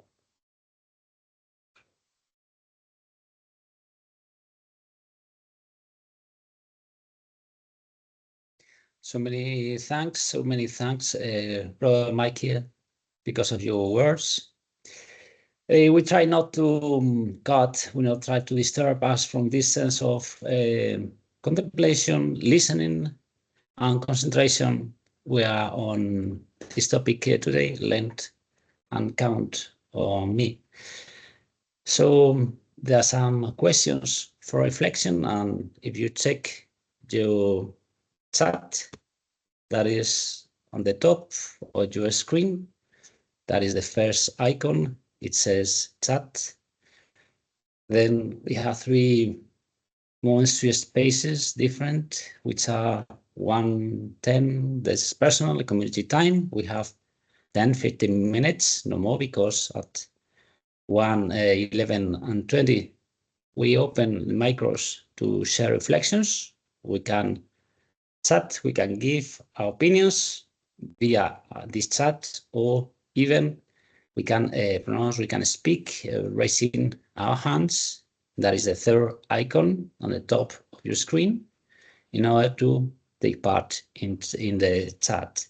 So many thanks, Brother Mikey, because of your words. We try not to, God will not try to disturb us from this sense of contemplation, listening, and concentration. We are on this topic today, Lent, and count on me. So there are some questions for reflection, and if you check your chat, that is on the top of your screen, that is the first icon. It says chat. Then we have three monster spaces different, which are 1:10, this is personal, community time. We have 10-15 minutes, no more, because at 1:11 and 20, we open the micros to share reflections. We can chat, we can give our opinions via this chat, or even we can we can speak raising our hands. That is the third icon on the top of your screen, in order to take part in the chat.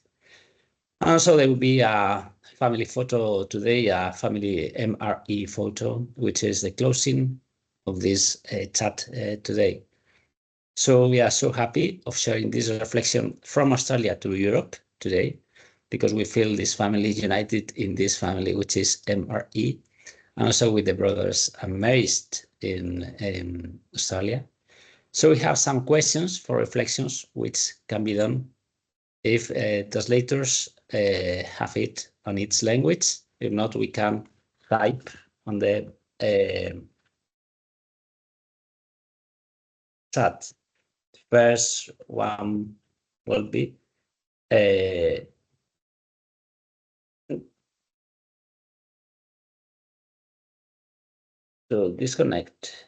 And also there will be a family photo today, a family MRE photo, which is the closing of this chat today. So we are so happy of sharing this reflection from Australia to Europe today, because we feel this family united in this family, which is MRE, and also with the brothers Marist in Australia. So we have some questions for reflections, which can be done if translators have it on its language. If not, we can type on the chat. First one will be to disconnect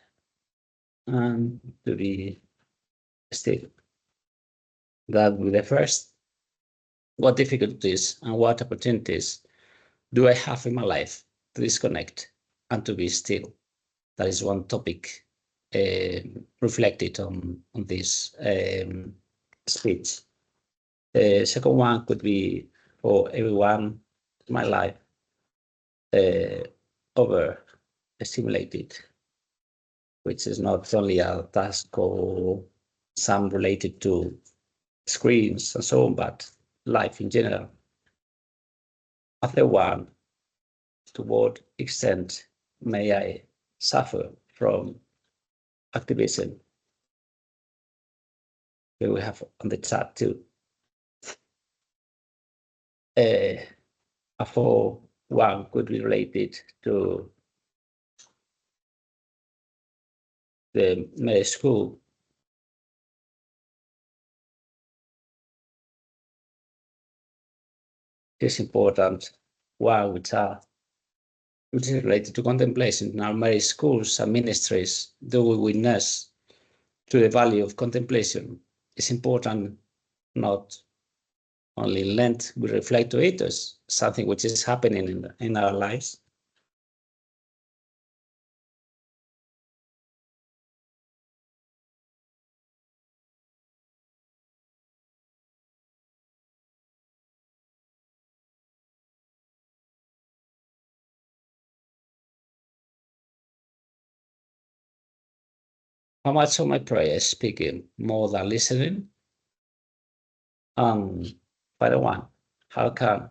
and to be still. That will be the first. What difficulties and what opportunities do I have in my life to disconnect and to be still? That is one topic reflected on this speech. The second one could be for everyone in my life overstimulated, which is not only a task or some related to screens and so on, but life in general. A third one, to what extent may I suffer from activism? Here we have on the chat too. A fourth one could be related to the MRE school. It's important one which is related to contemplation. In our MRE schools and ministries, do we witness to the value of contemplation? It's important not only in Lent, we reflect to it as something which is happening in our lives. How much of my prayer is speaking more than listening? By the one, how can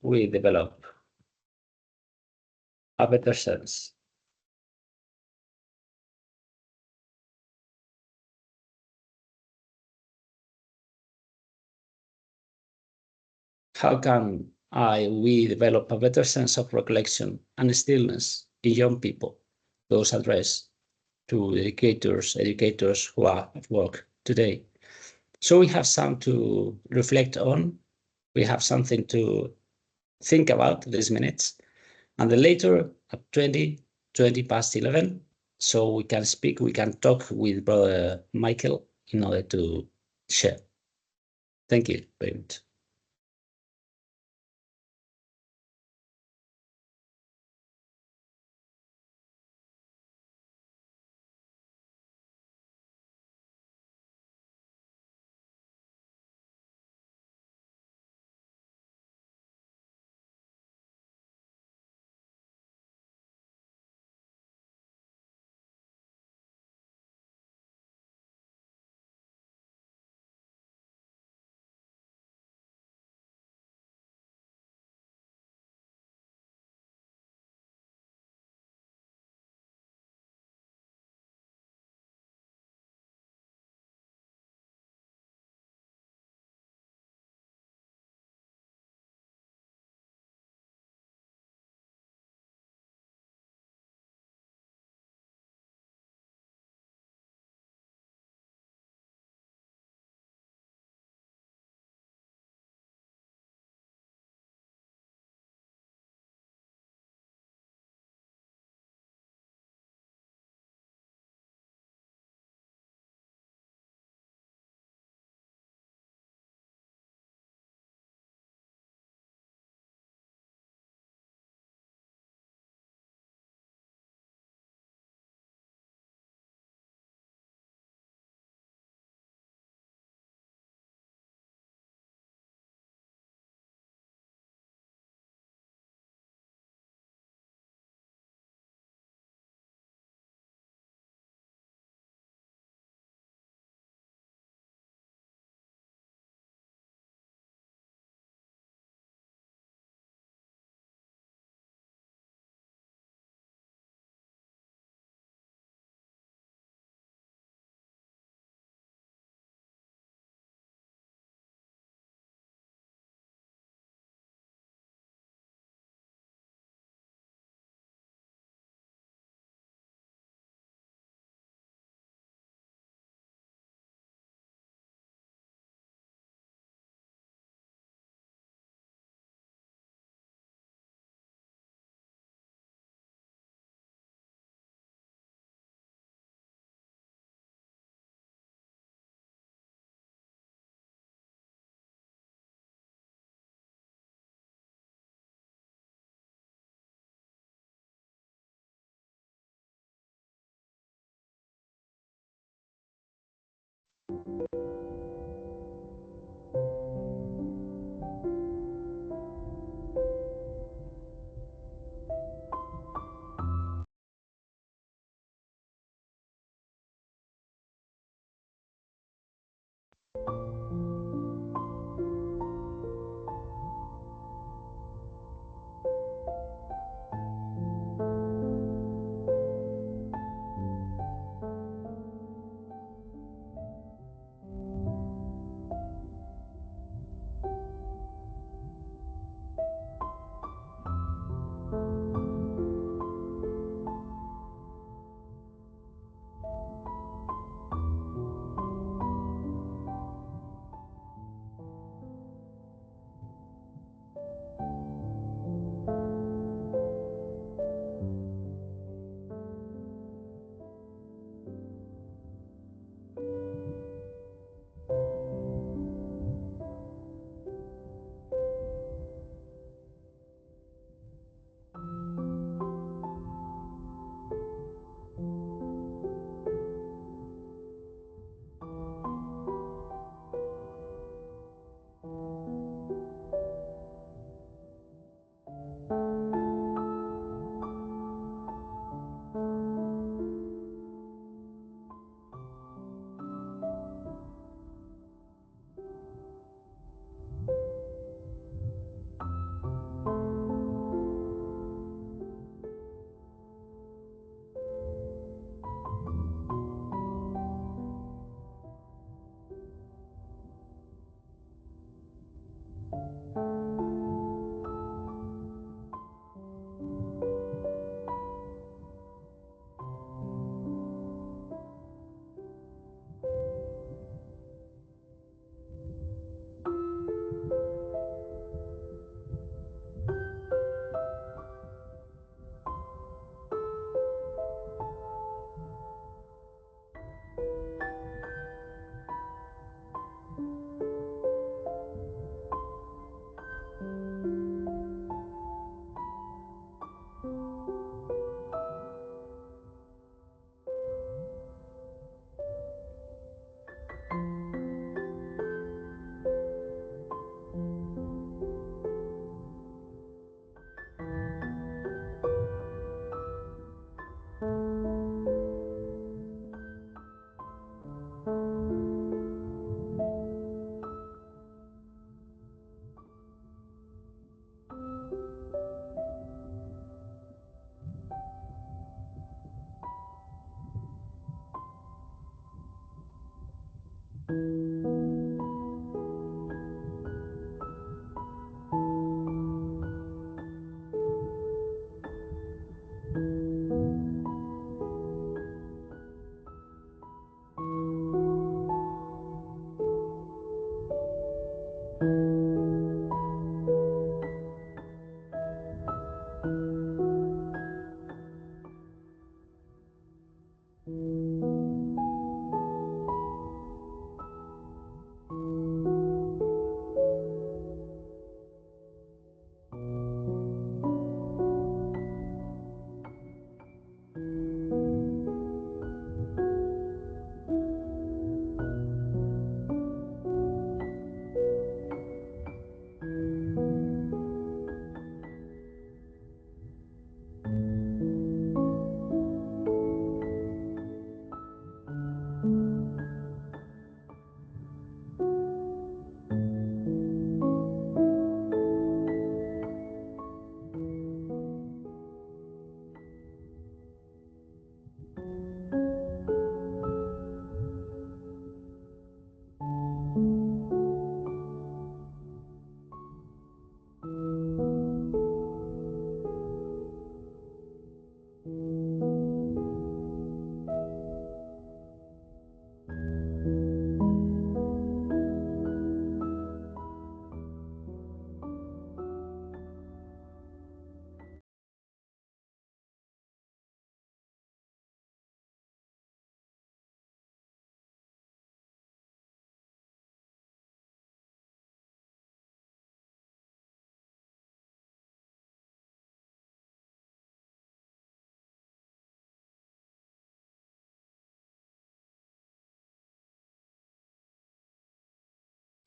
we develop a better sense? How can we develop a better sense of recollection and stillness in young people? Those addressed to educators who are at work today. So we have some to reflect on. We have something to think about these minutes. And then later at 20 past 11, so we can speak, we can talk with Brother Michael in order to share. Thank you very much.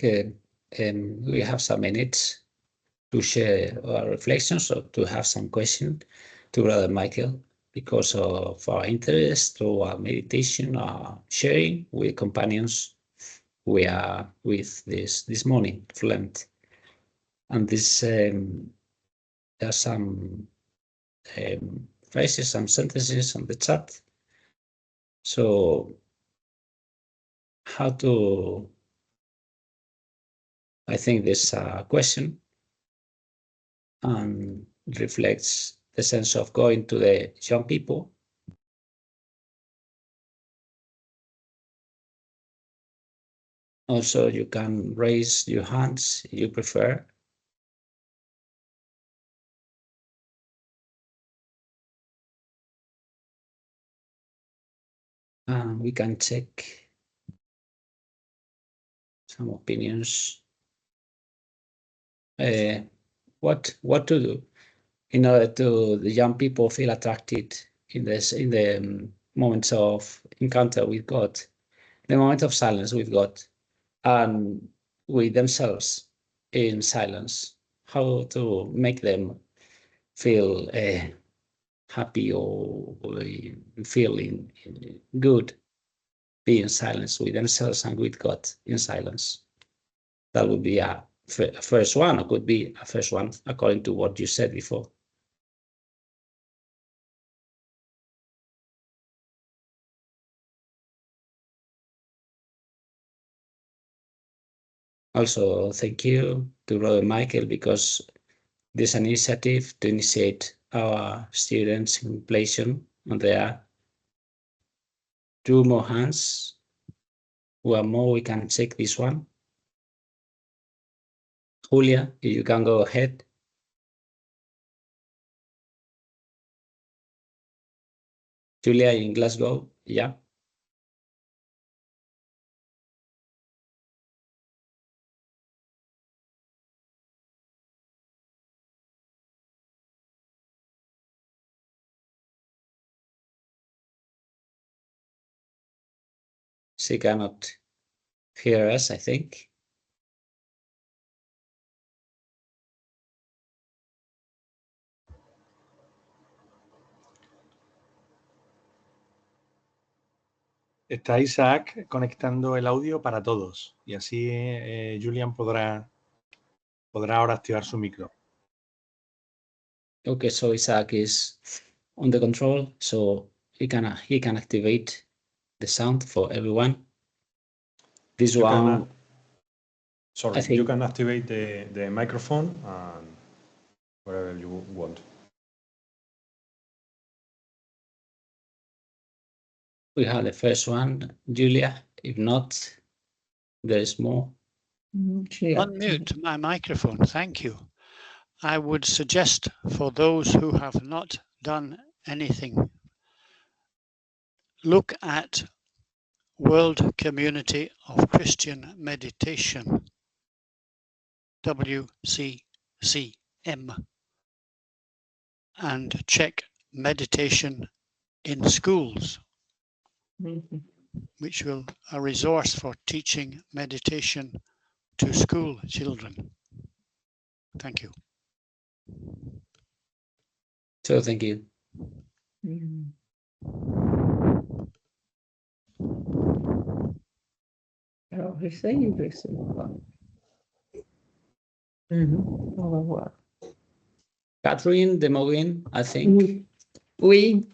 we have some minutes to share our reflections or to have some questions to Brother Michael because of our interest or our meditation, our sharing with companions we are with this morning of Lent. And this there are some phrases, some sentences on the chat. So how to, I think this question reflects the sense of going to the young people. Also, you can raise your hands if you prefer. We can check some opinions. What to do in order to the young people feel attracted in the moments of encounter with God, the moment of silence with God, and with themselves in silence. How to make them feel happy or feeling good being silent with themselves and with God in silence. That would be a first one, or could be a first one, according to what you said before. Also, thank you to Brother Michael, because there's an initiative to initiate our students in inflation, and there are 2 more hands. One more, we can check this one. Julia, you can go ahead. Julia in Glasgow, yeah. She cannot hear us, I think. Está Isaac conectando el audio para todos y así Julian podrá ahora activar su micro. Okay, so Isaac is on the control, so he can activate the sound for everyone. This one, sorry, you can activate the microphone and whatever you want. We have the first one, Julia. If not, there is more. Unmute my microphone, thank you. I would suggest for those who have not done anything, look at World Community of Christian Meditation, WCCM, and check meditation in schools, which will a resource for teaching meditation to school children. Thank you. So thank you. Alors, j'essaye ou j'essaye pas? On va voir. Catherine Demogin, I think. Oui.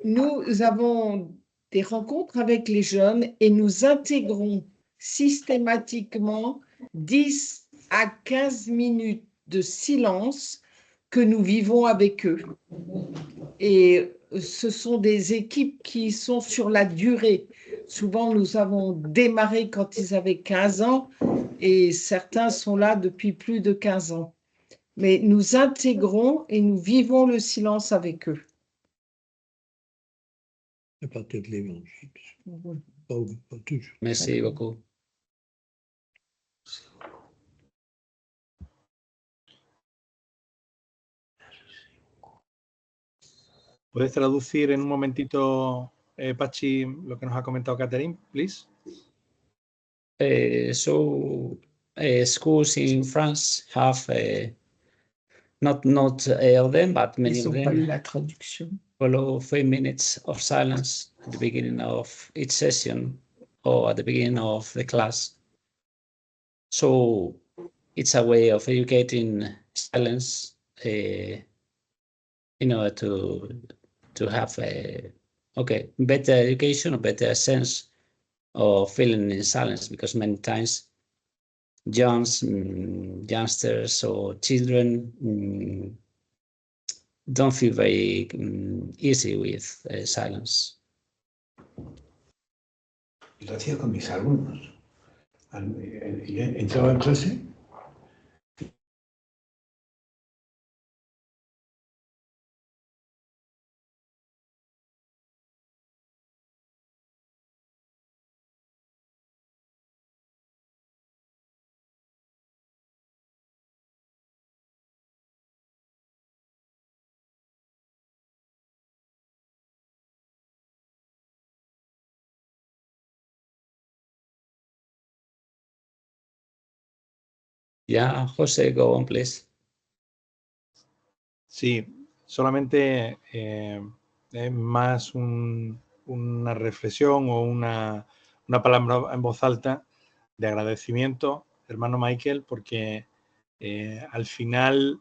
Nous avons des rencontres avec les jeunes et nous intégrons systématiquement 10 à 15 minutes de silence que nous vivons avec eux. Et ce sont des équipes qui sont sur la durée. Souvent, nous avons démarré quand ils avaient 15 ans et certains sont là depuis plus de 15 ans. Mais nous intégrons et nous vivons le silence avec eux. À partir de l'évangile. Pas toujours. Merci beaucoup. ¿Puedes traducir en un momentito, Pachi, lo que nos ha comentado Catherine, please? Schools in France have not all of them, but many Ils of ont pas eu them la traduction. follow 3 minutes of silence at the beginning of each session or at the beginning of the class. So it's a way of educating silence in order to have a better education, a better sense of feeling in silence, because many times youngsters or children don't feel very easy with silence. Lo hacía con mis alumnos. Entraba en clase. Yeah, Jose, go on, please. Sí, solamente es más una reflexión o una palabra en voz alta de agradecimiento, hermano Michael, porque al final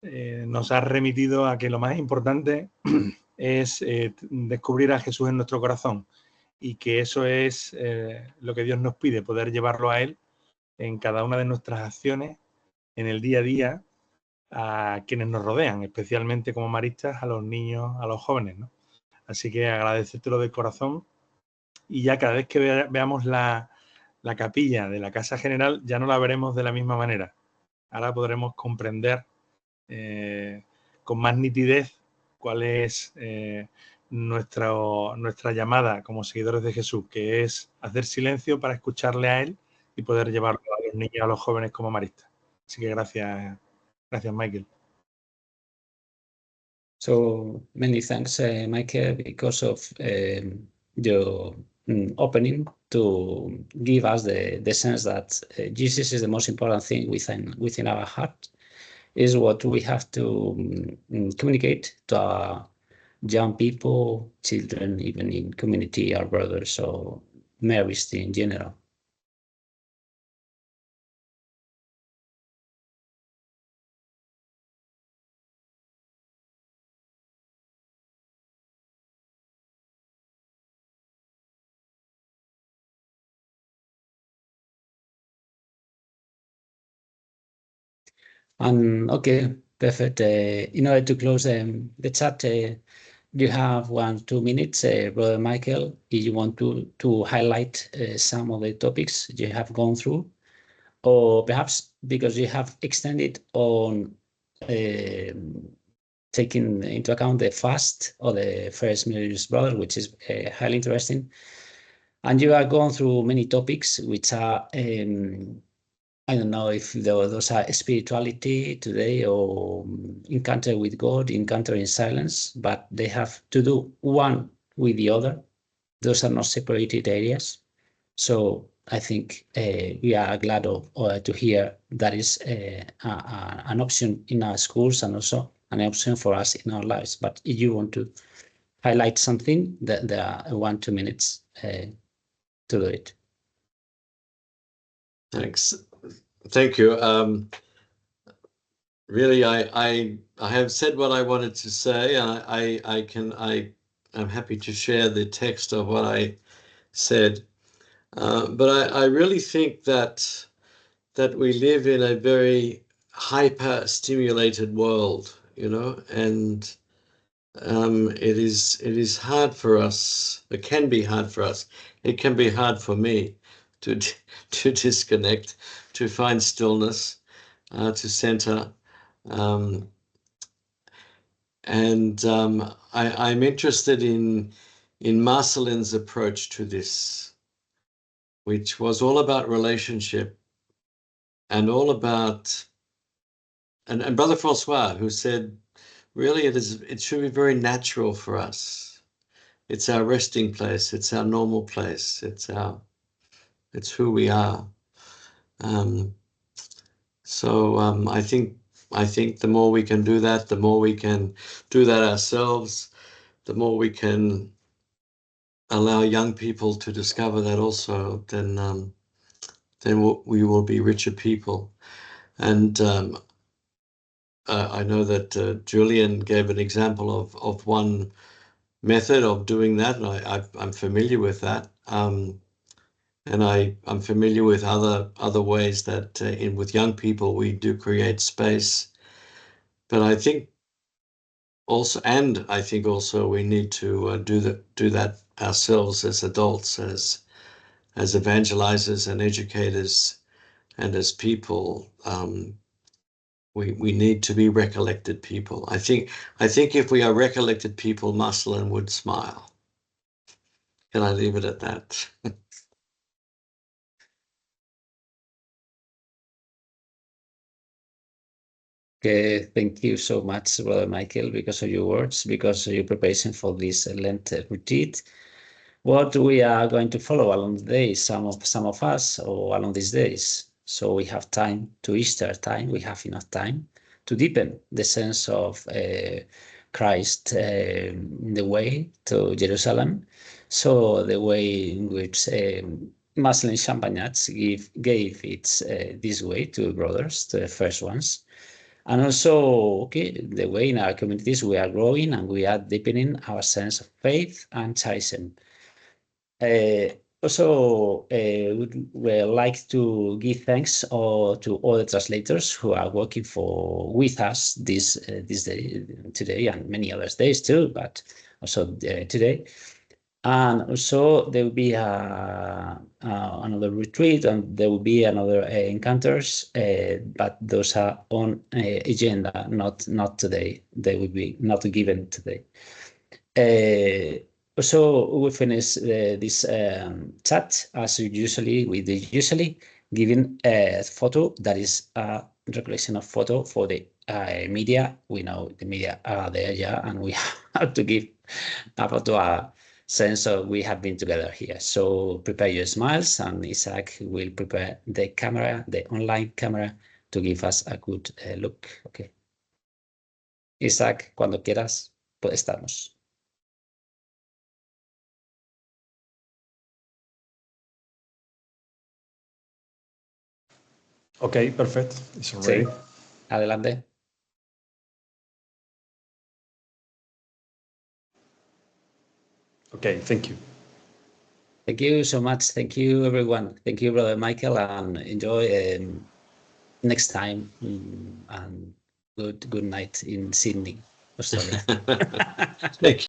nos ha remitido a que lo más importante es descubrir a Jesús en nuestro corazón, y que eso es lo que Dios nos pide, poder llevarlo a Él en cada una de nuestras acciones, en el día a día, a quienes nos rodean, especialmente como maristas, a los niños, a los jóvenes, ¿no? Así que agradecértelo de corazón, y ya cada vez que veamos la capilla de la Casa General ya no la veremos de la misma manera. Ahora podremos comprender con más nitidez cuál es nuestra llamada como seguidores de Jesús, que es hacer silencio para escucharle a Él y poder llevarlo a los niños, a los jóvenes como maristas. Así que gracias, Michael. So many thanks, Michael, because of your opening to give us the sense that Jesus is the most important thing within our heart, is what we have to communicate to our young people, children, even in community, our brothers, or marist in general. And okay, perfect. In order to close the chat, you have 1-2 minutes, Brother Michael, if you want to highlight some of the topics you have gone through, or perhaps because you have extended on taking into account the fast or the first Miller's brother, which is highly interesting. And you are going through many topics which are I don't know if those are spirituality today or encounter with God, encounter in silence, but they have to do one with the other. Those are not separated areas. So I think we are glad to hear that is an option in our schools and also an option for us in our lives. But if you want to highlight something, there are 1-2 minutes to do it. Thanks. Thank you. Really, I have said what I wanted to say. I'm happy to share the text of what I said. But I really think that we live in a very hyper-stimulated world, you know, and it is hard for us. It can be hard for us. It can be hard for me to disconnect, to find stillness, to center. I'm interested in Marcelin's approach to this, which was all about relationship and all about, and Brother Francois, who said, really it should be very natural for us. It's our resting place. It's our normal place. It's our It's who we are. I think the more we can do that, the more we can do that ourselves, the more we can allow young people to discover that also, then we will be richer people. And I know that Julian gave an example of one method of doing that, and I'm familiar with that. And I'm familiar with other ways that with young people we do create space. But I think also we need to do that ourselves as adults, as evangelizers and educators, and as people. We need to be recollected people. I think if we are recollected people, Marcelin would smile. Can I leave it at that? Okay, thank you so much, Brother Michael, because of your words, because of your preparation for this Lent retreat. What we are going to follow along the days, some of us, or along these days. So we have time to Easter time. We have enough time to deepen the sense of Christ in the way to Jerusalem. So the way in which Muslim Champagnats gave its this way to brothers, to the first ones. And also, okay, the way in our communities we are growing and we are deepening our sense of faith and charism. Also, we like to give thanks to all the translators who are working with us this day, today, and many other days too, but also today. And also there will be another retreat, and there will be another encounters, but those are on agenda, not today. They will be not given today. So we finish this chat as we usually giving a photo that is a recollection of photo for the media. We know the media are there, yeah, and we have to give a photo, a sense of we have been together here. So prepare your smiles, and Isaac will prepare the camera, the online camera, to give us a good look. Okay. Isaac, cuando quieras, puedes estarnos. Okay, perfect. It's already. Sí. Adelante. Okay, thank you. Thank you so much. Thank you, everyone. Thank you, Brother Michael, and enjoy next time. And good night in Sydney, Australia. Thank you.